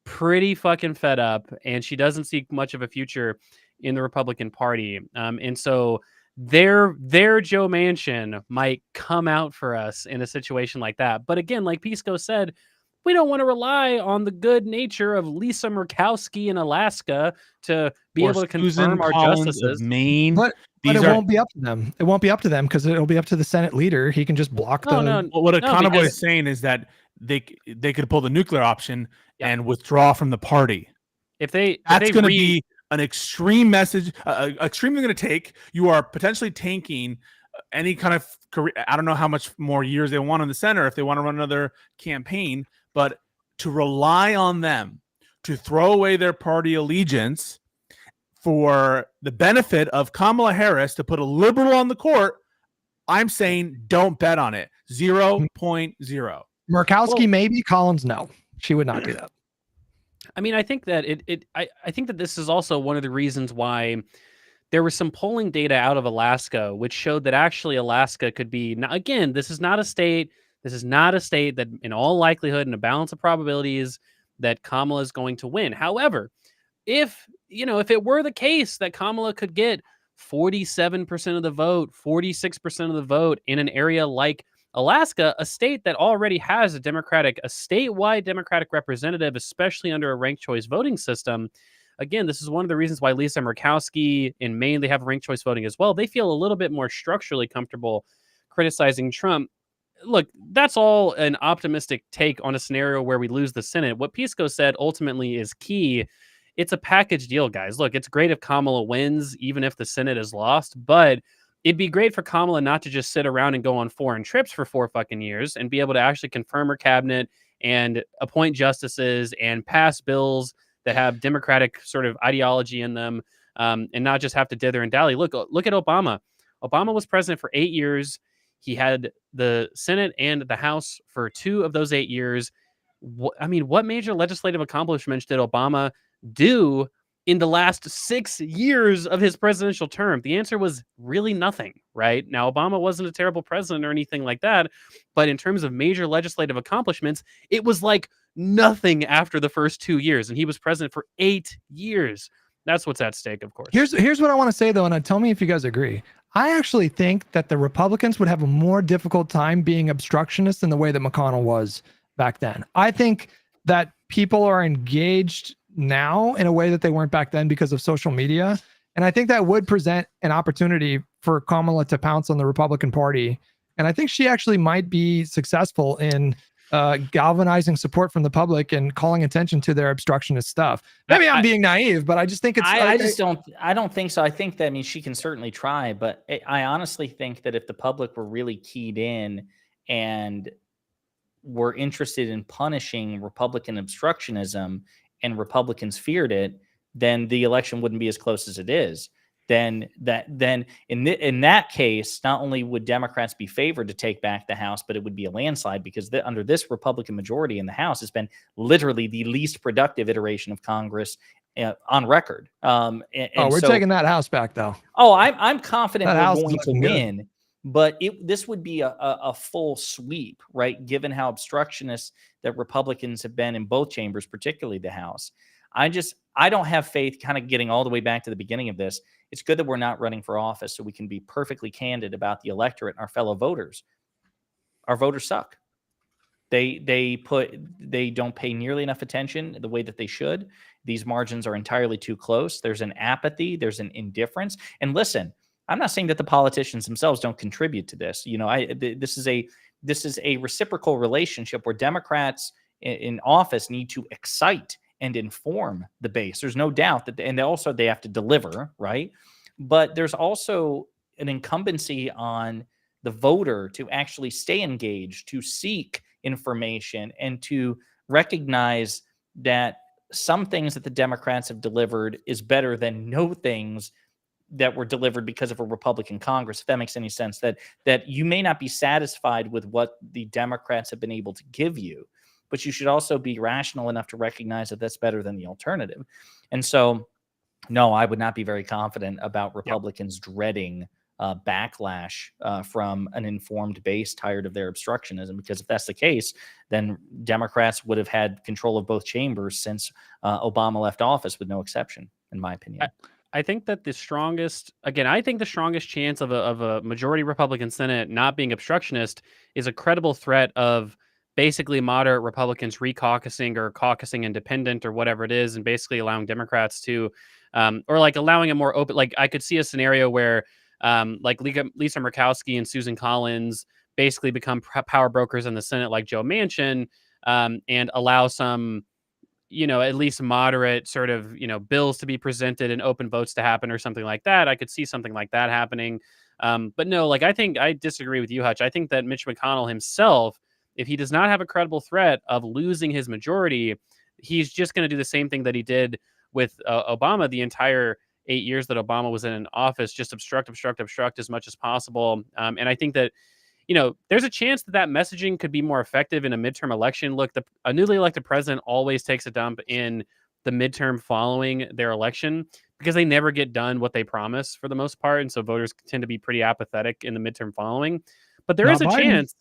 pretty fucking fed up and she doesn't see much of a future in the Republican Party. And so their Joe Manchin might come out for us in a situation like that. But again, like Pisco said, we don't want to rely on the good nature of Lisa Murkowski in Alaska to be able to confirm our justices. Maine. But it won't be up to them. It won't be up to them because it'll be up to the Senate leader. He can just block What Econoboy is saying is that they could pull the nuclear option and withdraw from the party. That's going to be an extreme message, extreme they're going to take. You are potentially tanking any kind of career. I don't know how much more years they want in the center if they want to run another campaign, but to rely on them to throw away their party allegiance for the benefit of Kamala Harris to put a liberal on the court, I'm saying don't bet on it. 0.0. Murkowski, maybe. Collins, no. She would not do that. I mean, I think that I think that this is also one of the reasons why there was some polling data out of Alaska, which showed that actually Alaska could be, again, this is not a state. This is not a state that in all likelihood and a balance of probabilities that Kamala is going to win. However, if it were the case that Kamala could get 47% of the vote, 46% of the vote in an area like Alaska, a state that already has a statewide Democratic representative, especially under a ranked choice voting system. Again, this is one of the reasons why Lisa Murkowski in Maine, they have ranked choice voting as well. They feel a little bit more structurally comfortable criticizing Trump. Look, that's all an optimistic take on a scenario where we lose the Senate. What Pisco said ultimately is key. It's a package deal, guys. Look, it's great if Kamala wins, even if the Senate is lost, but it'd be great for Kamala not to just sit around and go on foreign trips for 4 fucking years and be able to actually confirm her cabinet and appoint justices and pass bills that have Democratic sort of ideology in them, and not just have to dither and dally. Look at Obama. Obama was president for 8 years. He had the Senate and the House for 2 of those 8 years. What major legislative accomplishments did Obama do in the last 6 years of his presidential term? The answer was really nothing, right? Now, Obama wasn't a terrible president or anything like that, but in terms of major legislative accomplishments, it was like nothing after the first 2 years, and he was president for 8 years. That's what's at stake, of course. Here's what I want to say, though, and tell me if you guys agree. I actually think that the Republicans would have a more difficult time being obstructionists in the way that McConnell was back then. I think that people are engaged now in a way that they weren't back then because of social media. And I think that would present an opportunity for Kamala to pounce on the Republican Party. And I think she actually might be successful in galvanizing support from the public and calling attention to their obstructionist stuff. Maybe I'm being naive, but I just think it's. I don't think so. I think that, I mean, she can certainly try, but I honestly think that if the public were really keyed in and were interested in punishing Republican obstructionism and Republicans feared it, then the election wouldn't be as close as it is. Then in that case, not only would Democrats be favored to take back the House, but it would be a landslide because under this Republican majority in the House has been literally the least productive iteration of Congress on record. We're taking that House back, though. Oh, I'm confident we're going to win, but this would be a full sweep, right? Given how obstructionist that Republicans have been in both chambers, particularly the House. I don't have faith, kind of getting all the way back to the beginning of this. It's good that we're not running for office so we can be perfectly candid about the electorate and our fellow voters. Our voters suck. They don't pay nearly enough attention the way that they should. These margins are entirely too close. There's an apathy. There's an indifference. And listen, I'm not saying that the politicians themselves don't contribute to this. This is a reciprocal relationship where Democrats in office need to excite and inform the base. There's no doubt that, and also they have to deliver, right? But there's also an incumbency on the voter to actually stay engaged, to seek information, and to recognize that some things that the Democrats have delivered is better than no things that were delivered because of a Republican Congress, if that makes any sense, that you may not be satisfied with what the Democrats have been able to give you, but you should also be rational enough to recognize that that's better than the alternative. And so, no, I would not be very confident about Republicans dreading backlash from an informed base tired of their obstructionism, because if that's the case, then Democrats would have had control of both chambers since Obama left office, with no exception, in my opinion. I think that the strongest chance of a majority Republican Senate not being obstructionist is a credible threat of basically moderate Republicans recaucusing or caucusing independent or whatever it is, and basically allowing Democrats to, or like allowing a more open, like I could see a scenario where like Lisa Murkowski and Susan Collins basically become power brokers in the Senate like Joe Manchin, and allow some, at least moderate sort of, bills to be presented and open votes to happen or something like that. I could see something like that happening. But no, like I think I disagree with you, Hutch. I think that Mitch McConnell himself if he does not have a credible threat of losing his majority, he's just going to do the same thing that he did with Obama the entire 8 years that Obama was in office, just obstruct as much as possible. And I think that, there's a chance that messaging could be more effective in a midterm election. Look, a newly elected president always takes a dump in the midterm following their election because they never get done what they promise for the most part. And so voters tend to be pretty apathetic in the midterm following. But there is a chance.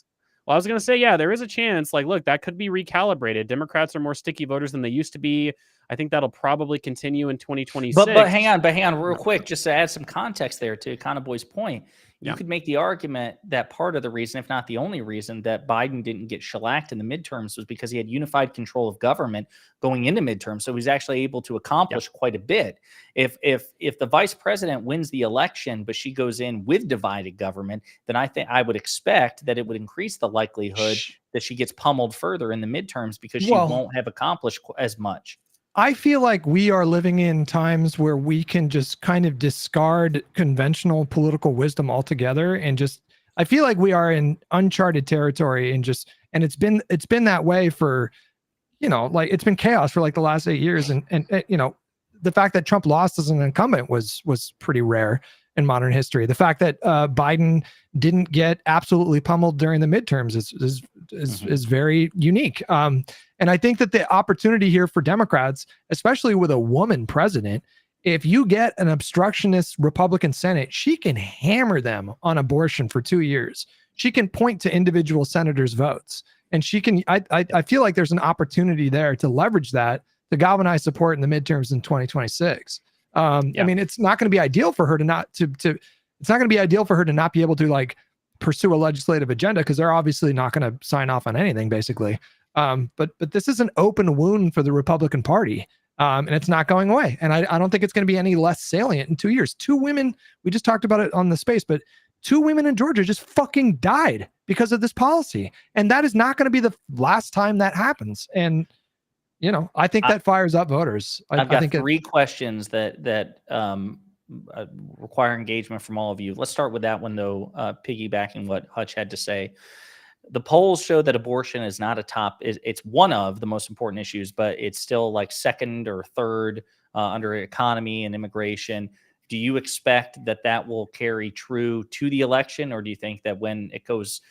Well, I was going to say, yeah, there is a chance. Like, look, that could be recalibrated. Democrats are more sticky voters than they used to be. I think that'll probably continue in 2026. But hang on real quick, just to add some context there to Boy's point. You could make the argument that part of the reason, if not the only reason, that Biden didn't get shellacked in the midterms was because he had unified control of government going into midterms. So he's actually able to accomplish quite a bit. If the vice president wins the election, but she goes in with divided government, then I would expect that it would increase the likelihood that she gets pummeled further in the midterms because she won't have accomplished as much. I feel like we are living in times where we can just kind of discard conventional political wisdom altogether, and I feel like we are in uncharted territory, and it's been that way for, like it's been chaos for like the last 8 years, and the fact that Trump lost as an incumbent was pretty rare in modern history. The fact that Biden didn't get absolutely pummeled during the midterms is very unique. And I think that the opportunity here for Democrats, especially with a woman president, if you get an obstructionist Republican Senate, she can hammer them on abortion for 2 years. She can point to individual senators' votes, and she can. I feel like there's an opportunity there to leverage that to galvanize support in the midterms in 2026. I mean, it's not going to be ideal for her to not be able to like pursue a legislative agenda, because they're obviously not going to sign off on anything, basically. But this is an open wound for the Republican Party, and it's not going away. And I don't think it's going to be any less salient in 2 years. 2 women, we just talked about it on the space, but 2 women in Georgia just fucking died because of this policy, and that is not going to be the last time that happens. And I think that fires up voters. I've got 3 questions that require engagement from all of you. Let's start with that one, though, piggybacking what Hutch had to say. The polls show that abortion is not it's one of the most important issues, but it's still like second or third under economy and immigration. Do you expect that will carry true to the election, or do you think that when it comes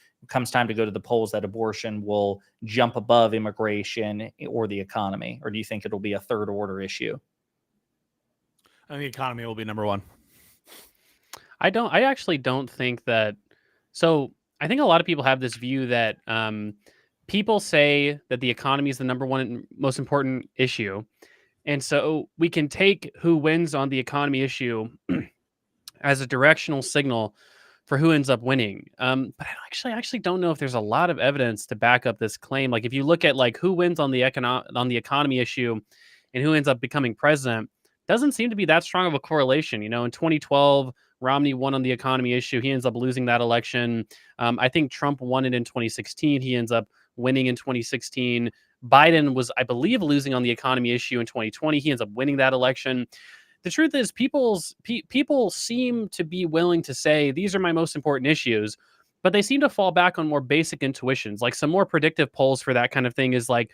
time to go to the polls, that abortion will jump above immigration or the economy? Or do you think it'll be a third order issue? I think the economy will be number one. I actually don't think that. So I think a lot of people have this view that people say that the economy is the number one most important issue. And so we can take who wins on the economy issue as a directional signal for who ends up winning. But I actually don't know if there's a lot of evidence to back up this claim. Like if you look at like who wins on the economy issue and who ends up becoming president, doesn't seem to be that strong of a correlation. In 2012, Romney won on the economy issue. He ends up losing that election. I think Trump won it in 2016. He ends up winning in 2016. Biden was, I believe, losing on the economy issue in 2020. He ends up winning that election. The truth is, people seem to be willing to say, these are my most important issues, but they seem to fall back on more basic intuitions. Like some more predictive polls for that kind of thing is like,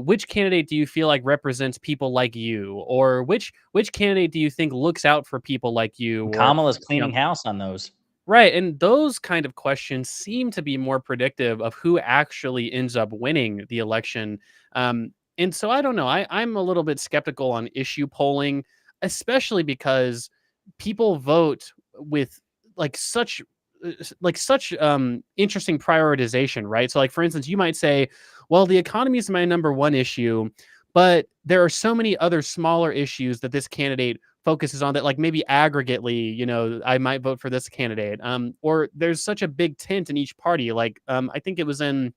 which candidate do you feel like represents people like you? Or which candidate do you think looks out for people like you? Kamala's cleaning house on those. Right. And those kind of questions seem to be more predictive of who actually ends up winning the election. And so I don't know. I'm a little bit skeptical on issue polling, especially because people vote with such interesting prioritization, right? So like, for instance, you might say, well, the economy is my number one issue, but there are so many other smaller issues that this candidate focuses on that, like maybe aggregately, I might vote for this candidate. Or there's such a big tint in each party. Like, I think it was in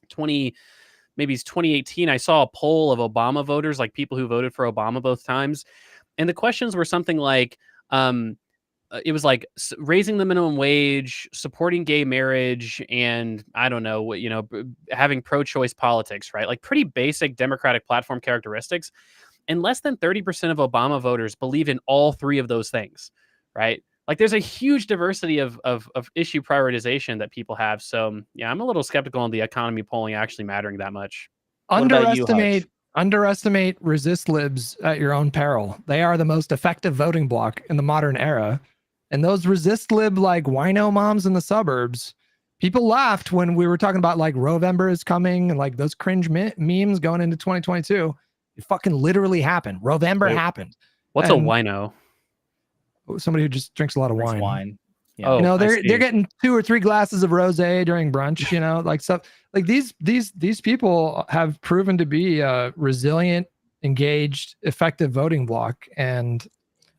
2018, I saw a poll of Obama voters, like people who voted for Obama both times. And the questions were something like, it was like raising the minimum wage, supporting gay marriage, and I don't know, having pro-choice politics, right? Like pretty basic Democratic platform characteristics. And less than 30% of Obama voters believe in all 3 of those things, right? like there's a huge diversity of issue prioritization that people have. So yeah, I'm a little skeptical on the economy polling actually mattering that much. What about you, Hutch? Underestimate resist libs at your own peril. They are the most effective voting bloc in the modern era. And those resist lib like wino moms in the suburbs, people laughed when we were talking about like Rovember is coming and like those cringe memes going into 2022. It fucking literally happened. Rovember happened. What's a wino? Somebody who just drinks a lot of wine. Yeah. Oh, You know, they're see. getting 2 or 3 glasses of rosé during brunch, you know, like stuff like these people have proven to be a resilient, engaged, effective voting bloc. And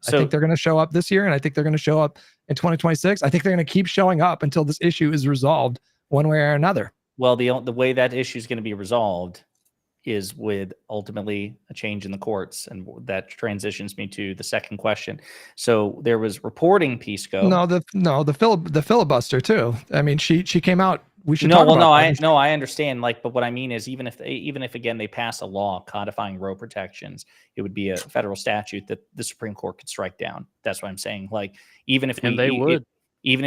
I think they're going to show up this year. And I think they're going to show up in 2026. I think they're going to keep showing up until this issue is resolved one way or another. Well, the way that issue is going to be resolved is with ultimately a change in the courts, and that transitions me to the second question. So there was reporting, Pisco. The filibuster too. I mean, she came out. We should I understand. Like, but what I mean is, even if again they pass a law codifying row protections, it would be a federal statute that the Supreme Court could strike down. That's what I'm saying. Like, even if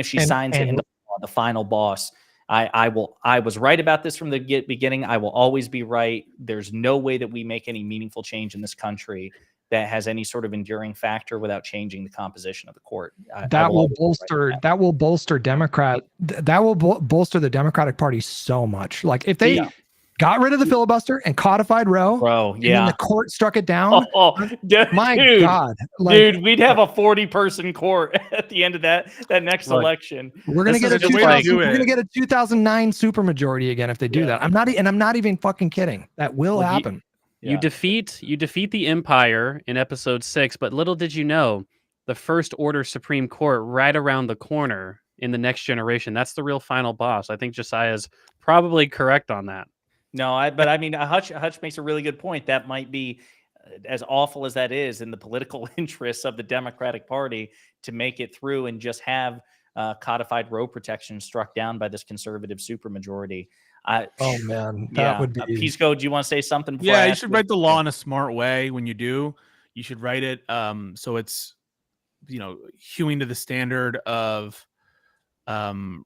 she signs it into law, the final boss. I was right about this from the beginning. I will always be right. There's no way that we make any meaningful change in this country that has any sort of enduring factor without changing the composition of the court. That will bolster the Democratic Party so much. Like if they got rid of the filibuster and codified Roe, and then the court struck it down. God, dude, we'd have a 40-person court at the end of that next election. We're gonna get a 2009 supermajority again if they do that. I'm not even fucking kidding. That will happen. You defeat the empire in episode 6, but little did you know, the first order Supreme Court right around the corner in the next generation. That's the real final boss. I think Josiah's probably correct on that. No, but I mean, Hutch makes a really good point. That might be, as awful as that is, in the political interests of the Democratic Party to make it through and just have codified row protection struck down by this conservative supermajority. That would be. Pisco, do you want to say something? Yeah, you should write the law in a smart way. When you do, you should write it so it's, hewing to the standard of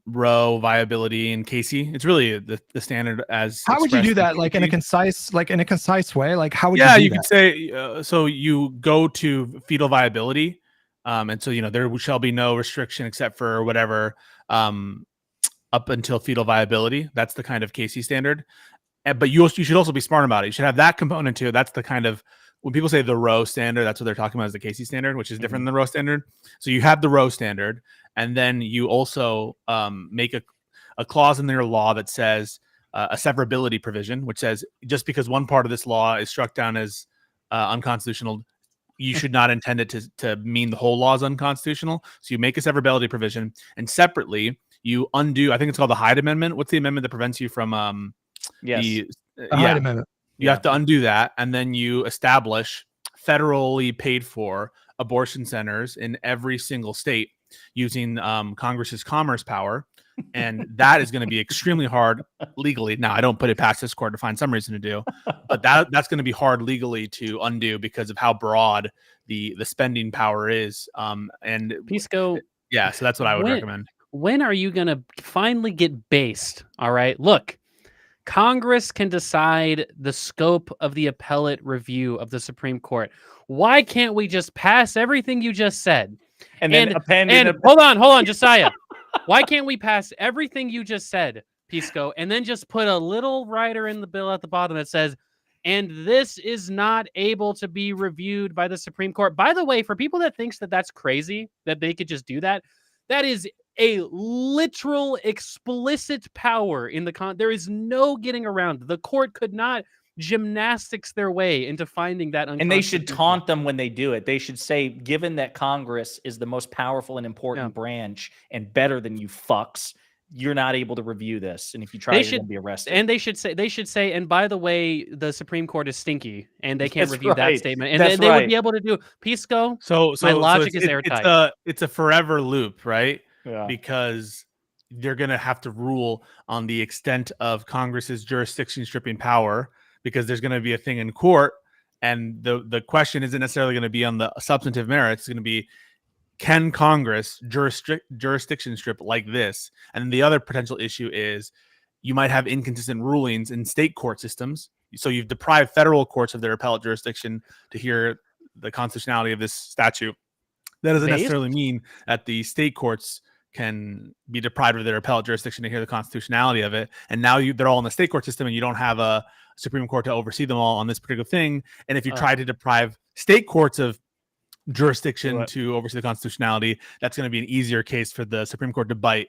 Roe, viability, and Casey. It's really the standard as. How would you do that? Like in a concise way? Like how would you do you that? could say so you go to fetal viability, and so there shall be no restriction except for whatever up until fetal viability. That's the kind of Casey standard. But you should also be smart about it. You should have that component too. That's the kind of, when people say the Roe standard, that's what they're talking about as the Casey standard, which is different than the Roe standard. So you have the Roe standard, and then you also make a clause in their law that says a severability provision, which says just because one part of this law is struck down as unconstitutional, you should not intend it to mean the whole law is unconstitutional. So you make a severability provision, and separately you undo. I think it's called the Hyde Amendment. What's the amendment that prevents you from the Hyde Amendment? You have to undo that, and then you establish federally paid for abortion centers in every single state using Congress's commerce power. And that is going to be extremely hard legally. Now, I don't put it past this court to find some reason to do, but that's going to be hard legally to undo because of how broad the spending power is. And Pisco, so that's what I would recommend. When are you going to finally get based? All right, look. Congress can decide the scope of the appellate review of the Supreme Court. Why can't we just pass everything you just said? And hold on, Josiah. Why can't we pass everything you just said, Pisco, and then just put a little rider in the bill at the bottom that says, and this is not able to be reviewed by the Supreme Court. By the way, for people that thinks that that's crazy, that they could just do that, that is a literal explicit power in the there is no getting around. The court could not gymnastics their way into finding that and they should taunt them when they do it. They should say, given that Congress is the most powerful and important branch and better than you fucks, you're not able to review this, and if you try, you're going to be arrested. And they should say, and by the way, the Supreme Court is stinky, and they can't review that statement. And then they would be able to do Pisco. So my logic is airtight. It's a forever loop, right? Yeah. Because they're going to have to rule on the extent of Congress's jurisdiction stripping power, because there's going to be a thing in court, and the question isn't necessarily going to be on the substantive merits. It's going to be, can Congress jurisdiction strip like this? And then the other potential issue is you might have inconsistent rulings in state court systems. So you've deprived federal courts of their appellate jurisdiction to hear the constitutionality of this statute. That doesn't necessarily mean that the state courts can be deprived of their appellate jurisdiction to hear the constitutionality of it. And now they're all in the state court system, and you don't have a Supreme Court to oversee them all on this particular thing. And if you try to deprive state courts of jurisdiction to oversee the constitutionality, that's going to be an easier case for the Supreme Court to bite.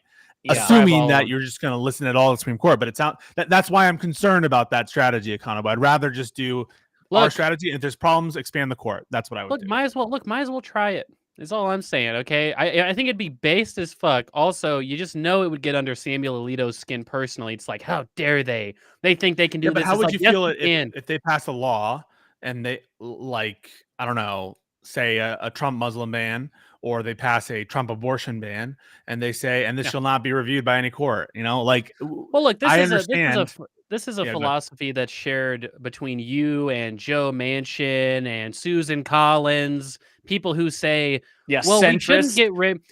Assuming that you're just going to listen at all the Supreme Court, but it's out. That's why I'm concerned about that strategy, Econo. I'd rather just do our strategy, and if there's problems, expand the court. That's what I would do. Might as well try it. Is all I'm saying. Okay, I think it'd be based as fuck. Also, you just know it would get under Samuel Alito's skin personally. It's like, how dare they? They think they can do this. But how would you feel yes, if they pass a law and they, like, I don't know, say a Trump Muslim ban, or they pass a Trump abortion ban, and they say, and this shall not be reviewed by any court, like, well, look, I understand. This is a philosophy that's shared between you and Joe Manchin and Susan Collins, people who say, well,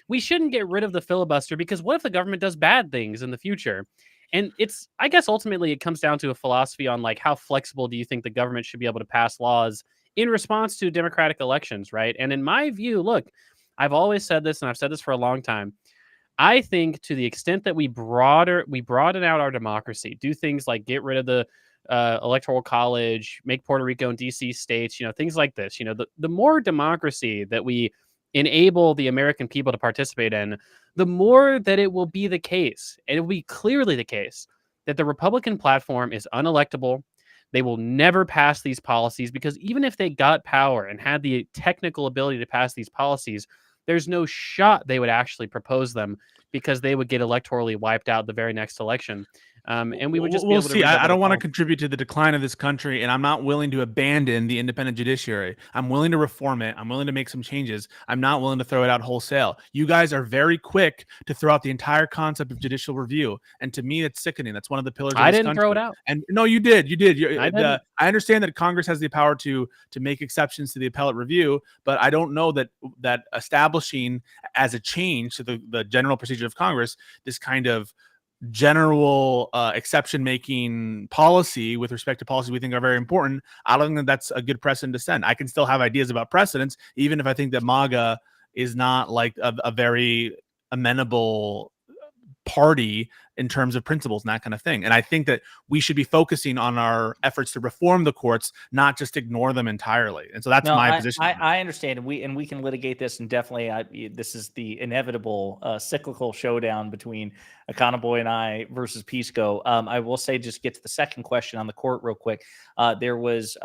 we shouldn't get rid of the filibuster because what if the government does bad things in the future? And it's, I guess, ultimately it comes down to a philosophy on like how flexible do you think the government should be able to pass laws in response to democratic elections, right? And in my view, look, I've always said this, and I've said this for a long time. I think to the extent that we broaden out our democracy, do things like get rid of the electoral college, make Puerto Rico and DC states, things like this. The more democracy that we enable the American people to participate in, the more that it will be the case, and it will be clearly the case, that the Republican platform is unelectable. They will never pass these policies because even if they got power and had the technical ability to pass these policies, there's no shot they would actually propose them because they would get electorally wiped out the very next election. And we would just we'll see. I don't want to contribute to the decline of this country, and I'm not willing to abandon the independent judiciary. I'm willing to reform it. I'm willing to make some changes. I'm not willing to throw it out wholesale. You guys are very quick to throw out the entire concept of judicial review, and to me, it's sickening. That's one of the pillars of this country. I didn't throw it out. And no, you did. You did. I understand that Congress has the power to make exceptions to the appellate review, but I don't know that establishing as a change to the general procedure of Congress this kind of general exception making policy with respect to policies we think are very important. I don't think that's a good precedent to send. I can still have ideas about precedents, even if I think that MAGA is not like a very amenable party in terms of principles and that kind of thing. And I think that we should be focusing on our efforts to reform the courts, not just ignore them entirely. And so that's my position. I understand, and we can litigate this, and definitely this is the inevitable cyclical showdown between Econoboy and I versus Pisco. I will say, just get to the second question on the court real quick. There was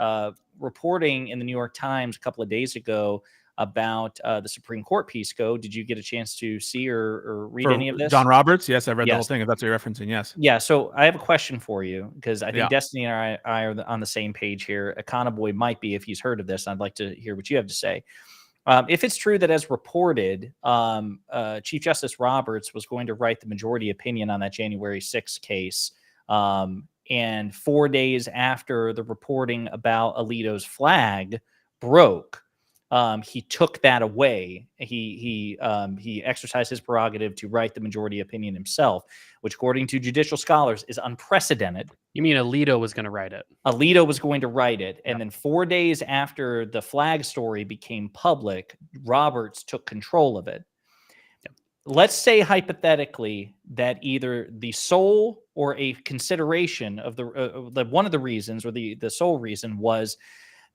reporting in the New York Times a couple of days ago about the Supreme Court, Pisco. Did you get a chance to see or read any of this? John Roberts? Yes, I read the whole thing, if that's what you're referencing, yes. Yeah, so I have a question for you, because I think Destiny and I are on the same page here. Econoboy might be, if he's heard of this. I'd like to hear what you have to say. If it's true that, as reported, Chief Justice Roberts was going to write the majority opinion on that January 6th case, and 4 days after the reporting about Alito's flag broke, he took that away. He exercised his prerogative to write the majority opinion himself, which, according to judicial scholars, is unprecedented. You mean Alito was going to write it? Alito was going to write it. And then 4 days after the flag story became public, Roberts took control of it. Let's say hypothetically that either the sole or a consideration of the one of the reasons, or the sole reason, was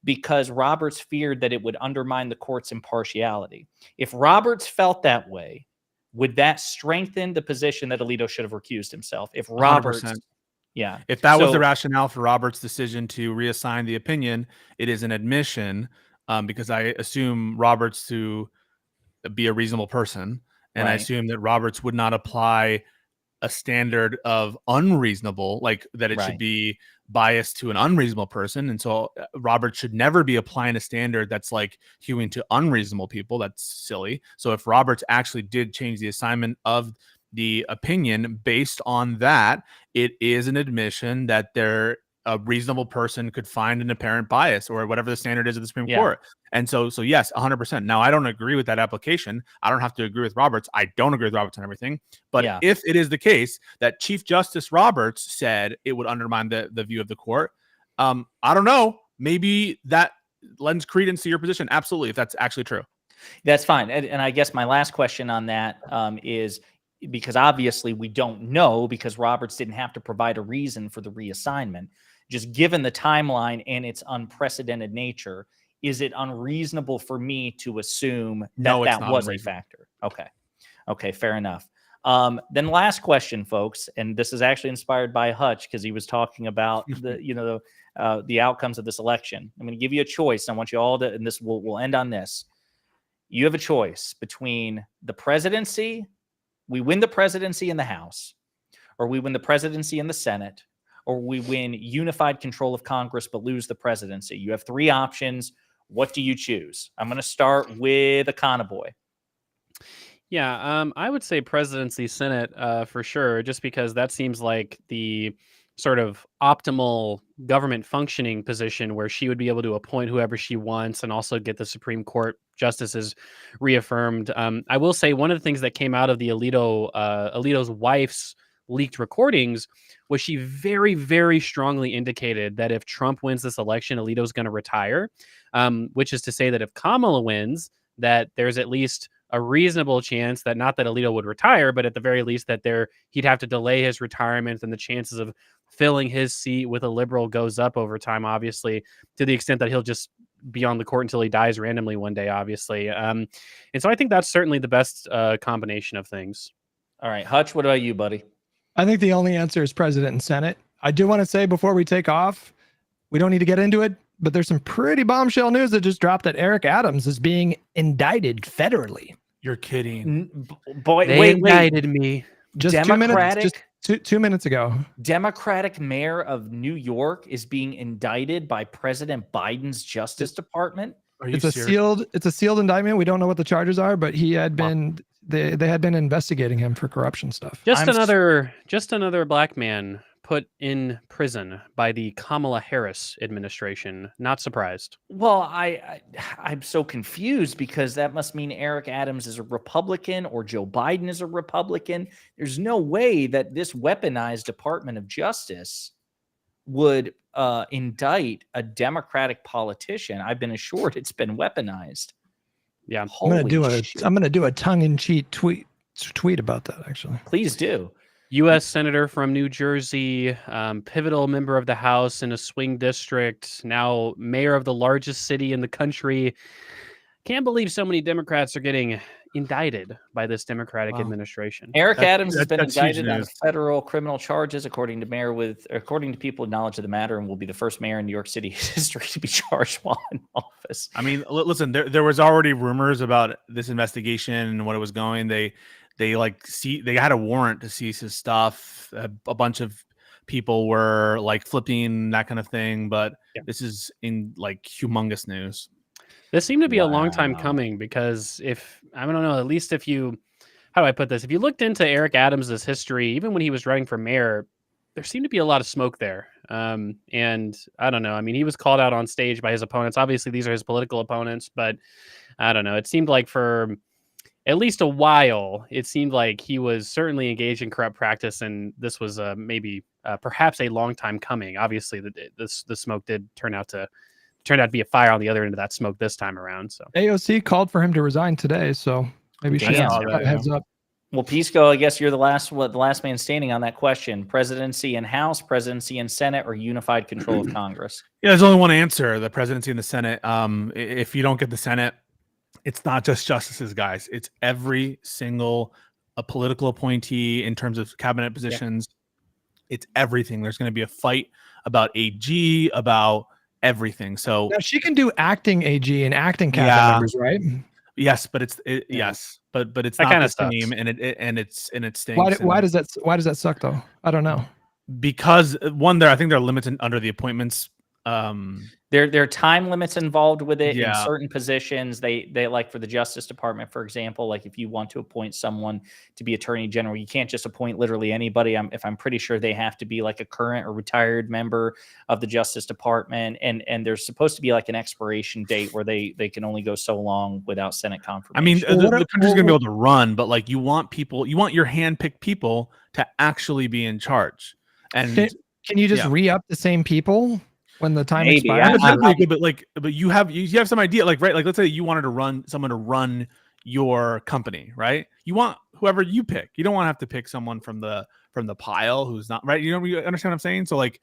because Roberts feared that it would undermine the court's impartiality. If Roberts felt that way, would that strengthen the position that Alito should have recused himself? If Roberts, 100%. If that was the rationale for Roberts' decision to reassign the opinion, it is an admission, because I assume Roberts to be a reasonable person, and I assume that Roberts would not apply a standard of unreasonable, like that it should be biased to an unreasonable person. And so Roberts should never be applying a standard that's like hewing to unreasonable people. That's silly. So if Roberts actually did change the assignment of the opinion based on that, it is an admission that there a reasonable person could find an apparent bias or whatever the standard is of the Supreme Yeah. Court. And so yes, 100%. Now, I don't agree with that application. I don't have to agree with Roberts. I don't agree with Roberts on everything. But Yeah. if it is the case that Chief Justice Roberts said it would undermine the view of the court, I don't know. Maybe that lends credence to your position. Absolutely, if that's actually true. That's fine. And I guess my last question on that is, because obviously we don't know, because Roberts didn't have to provide a reason for the reassignment. Just given the timeline and its unprecedented nature, is it unreasonable for me to assume that No, it's that not was a unreasonable. factor? Okay, fair enough. Then last question, folks, and this is actually inspired by Hutch, because he was talking about the outcomes of this election. I'm going to give you a choice. I want you all to, and this we'll end on this. You have a choice between the presidency, we win the presidency in the House, or we win the presidency in the Senate, or we win unified control of Congress but lose the presidency. You have 3 options. What do you choose? I'm going to start with Econoboy. Yeah, I would say presidency, Senate, for sure, just because that seems like the sort of optimal government functioning position where she would be able to appoint whoever she wants and also get the Supreme Court justices reaffirmed. I will say one of the things that came out of the Alito's wife's leaked recordings was she very, very strongly indicated that if Trump wins this election, Alito's going to retire, which is to say that if Kamala wins, that there's at least a reasonable chance that, not that Alito would retire, but at the very least that he'd have to delay his retirement, and the chances of filling his seat with a liberal goes up over time, obviously, to the extent that he'll just be on the court until he dies randomly one day, obviously. And so I think that's certainly the best combination of things. All right, Hutch, what about you, buddy? I think the only answer is president and Senate. I do want to say before we take off, we don't need to get into it, but there's some pretty bombshell news that just dropped that Eric Adams is being indicted federally. You're kidding. Boy, They wait. indicted me. Just Democratic, 2 minutes ago. Democratic mayor of New York is being indicted by President Biden's Justice Department. Are you It's a serious? sealed indictment. We don't know what the charges are, but he had been they had been investigating him for corruption stuff. Just another black man put in prison by the Kamala Harris administration. Not surprised. Well, I'm so confused, because that must mean Eric Adams is a Republican or Joe Biden is a Republican. There's no way that this weaponized Department of Justice would indict a Democratic politician. I've been assured it's been weaponized. Yeah, I'm gonna do a shit. tongue-in-cheek tweet about that, actually. Please do. U.S. Senator from New Jersey, pivotal member of the House in a swing district, now mayor of the largest city in the country. Can't believe so many Democrats are getting indicted by this Democratic administration. Eric Adams has been that's huge indicted on news. federal criminal charges, according to people with knowledge of the matter, and will be the first mayor in New York City history to be charged while in office. I mean, listen, there was already rumors about this investigation and what it was going. They had a warrant to seize his stuff. A bunch of people were like flipping, that kind of thing. But this is in like humongous news. This seemed to be a long time coming, because I don't know, at least if you, how do I put this? If you looked into Eric Adams's history, even when he was running for mayor, there seemed to be a lot of smoke there. And I don't know. I mean, he was called out on stage by his opponents. Obviously, these are his political opponents, but I don't know. It seemed like for at least a while, it seemed like he was certainly engaged in corrupt practice, and this was perhaps a long time coming. Obviously, the smoke did turn out to be a fire on the other end of that smoke this time around. So AOC called for him to resign today, so maybe she Damn. has a heads up. Well, Pisco, I guess you're the last man standing on that question. Presidency and House, presidency and Senate, or unified control of Congress? Yeah, there's only one answer: the presidency and the Senate. If you don't get the Senate, it's not just justices, guys. It's every single political appointee in terms of cabinet positions. Yeah. It's everything. There's going to be a fight about AG, about everything. So now she can do acting AG and acting cabinet members, right? Yes, but it's but it's not the same, and it stinks. Why does that suck though? I don't know. Because I think there are limits under the appointments There are time limits involved with it in Yeah. certain positions. They like for the Justice Department, for example, like if you want to appoint someone to be Attorney General, you can't just appoint literally anybody. I'm pretty sure they have to be like a current or retired member of the Justice Department, and there's supposed to be like an expiration date where they can only go so long without Senate confirmation. I mean, the country's gonna be able to run, but like you want your hand-picked people to actually be in charge. And can you just re-up the same people when the time Maybe. expires? But you have some idea, like, right? Like, let's say you wanted to someone to run your company, right? You want whoever you pick. You don't want to have to pick someone from the pile who's not right. You understand what I'm saying? So like,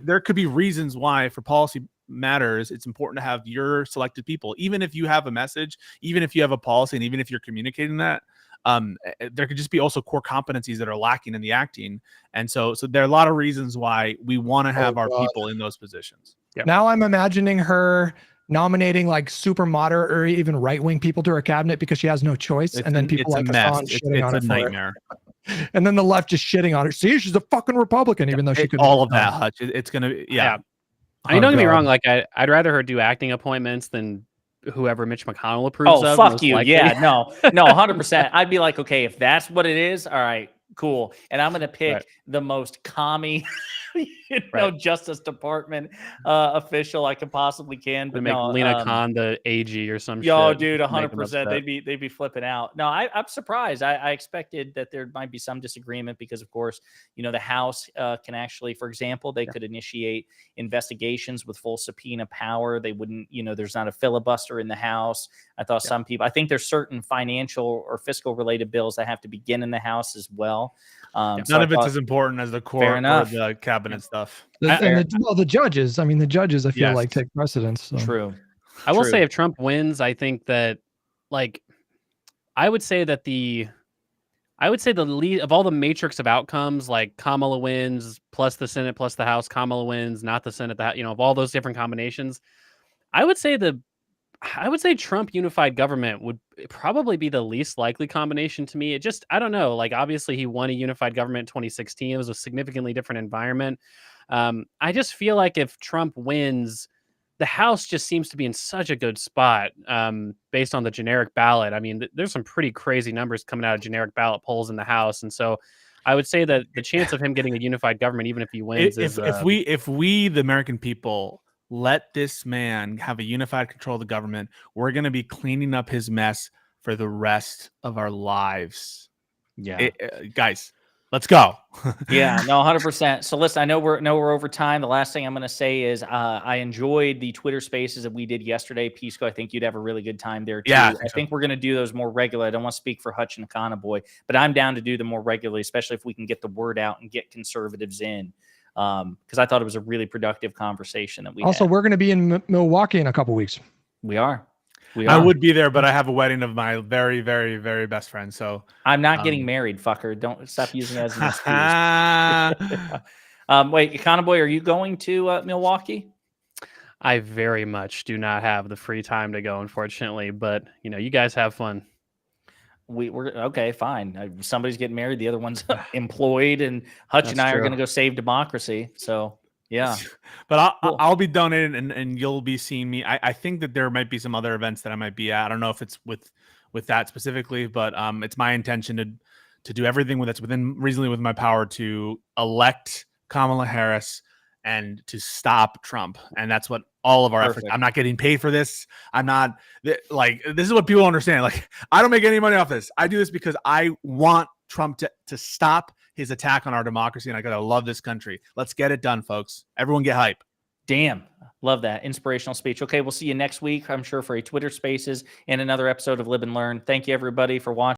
there could be reasons why for policy matters it's important to have your selected people, even if you have a message, even if you have a policy, and even if you're communicating that. There could just be also core competencies that are lacking in the acting, and so there are a lot of reasons why we want to have our people in those positions. Now I'm imagining her nominating like super moderate or even right-wing people to her cabinet because she has no choice, and then people like Hassan shitting on her. It's a nightmare. And then the left just shitting on her. See, she's a fucking Republican, even though she could all of that. Hutch, it's gonna I mean, don't get me wrong. Like I'd rather her do acting appointments than whoever Mitch McConnell approves of. Fuck you. Likely. Yeah, no, 100%. I'd be like, okay, if that's what it is, all right, cool. And I'm going to pick the most commie, Justice Department official I could possibly can. But make Lena Khan the AG or some shit. Yo, dude, 100%. They'd be flipping out. No, I'm surprised. I expected that there might be some disagreement because, of course, the House can actually, for example, they could initiate investigations with full subpoena power. They wouldn't, there's not a filibuster in the House. I thought some people, I think there's certain financial or fiscal related bills that have to begin in the House as well. None of it's as important as the court or the cabinet stuff. The judges, the judges, I feel like take precedence. So. True. I will say if Trump wins, I think that I would say the lead of all the matrix of outcomes, like Kamala wins plus the Senate plus the House, Kamala wins, not the Senate, of all those different combinations, I would say Trump unified government would probably be the least likely combination to me. I don't know. Like, obviously he won a unified government in 2016. It was a significantly different environment. I just feel like if Trump wins, the House just seems to be in such a good spot based on the generic ballot. I mean, there's some pretty crazy numbers coming out of generic ballot polls in the House. And so I would say that the chance of him getting a unified government, even if he wins, if we, the American people, let this man have a unified control of the government, we're going to be cleaning up his mess for the rest of our lives. Yeah. Guys, let's go. Yeah, no, 100%. So listen, I know we're over time. The last thing I'm going to say is I enjoyed the Twitter spaces that we did yesterday. Pisco, I think you'd have a really good time there too. Yeah, I think we're going to do those more regularly. I don't want to speak for Hutch and Kana Boy, but I'm down to do them more regularly, especially if we can get the word out and get conservatives in. Because I thought it was a really productive conversation that we had. We're going to be in Milwaukee in a couple weeks. We are. I would be there, but I have a wedding of my very, very, very best friend. So I'm not getting married, fucker. Don't stop using it as an excuse. Wait, Kana Boy, are you going to Milwaukee? I very much do not have the free time to go, unfortunately. But you guys have fun. We're okay, fine. Somebody's getting married, the other one's employed, and Hutch and I are going to go save democracy. So yeah, but I'll be donating, and you'll be seeing me. I think that there might be some other events that I might be at. I don't know if it's with that specifically, but it's my intention to do everything that's reasonably within my power to elect Kamala Harris and to stop Trump. And that's what all of our efforts. I'm not getting paid for this. I'm not this is what people understand. Like, I don't make any money off this. I do this because I want Trump to stop his attack on our democracy. And I gotta love this country. Let's get it done, folks. Everyone get hype. Damn. Love that inspirational speech. Okay. We'll see you next week, I'm sure, for a Twitter Spaces and another episode of Live and Learn. Thank you everybody for watching.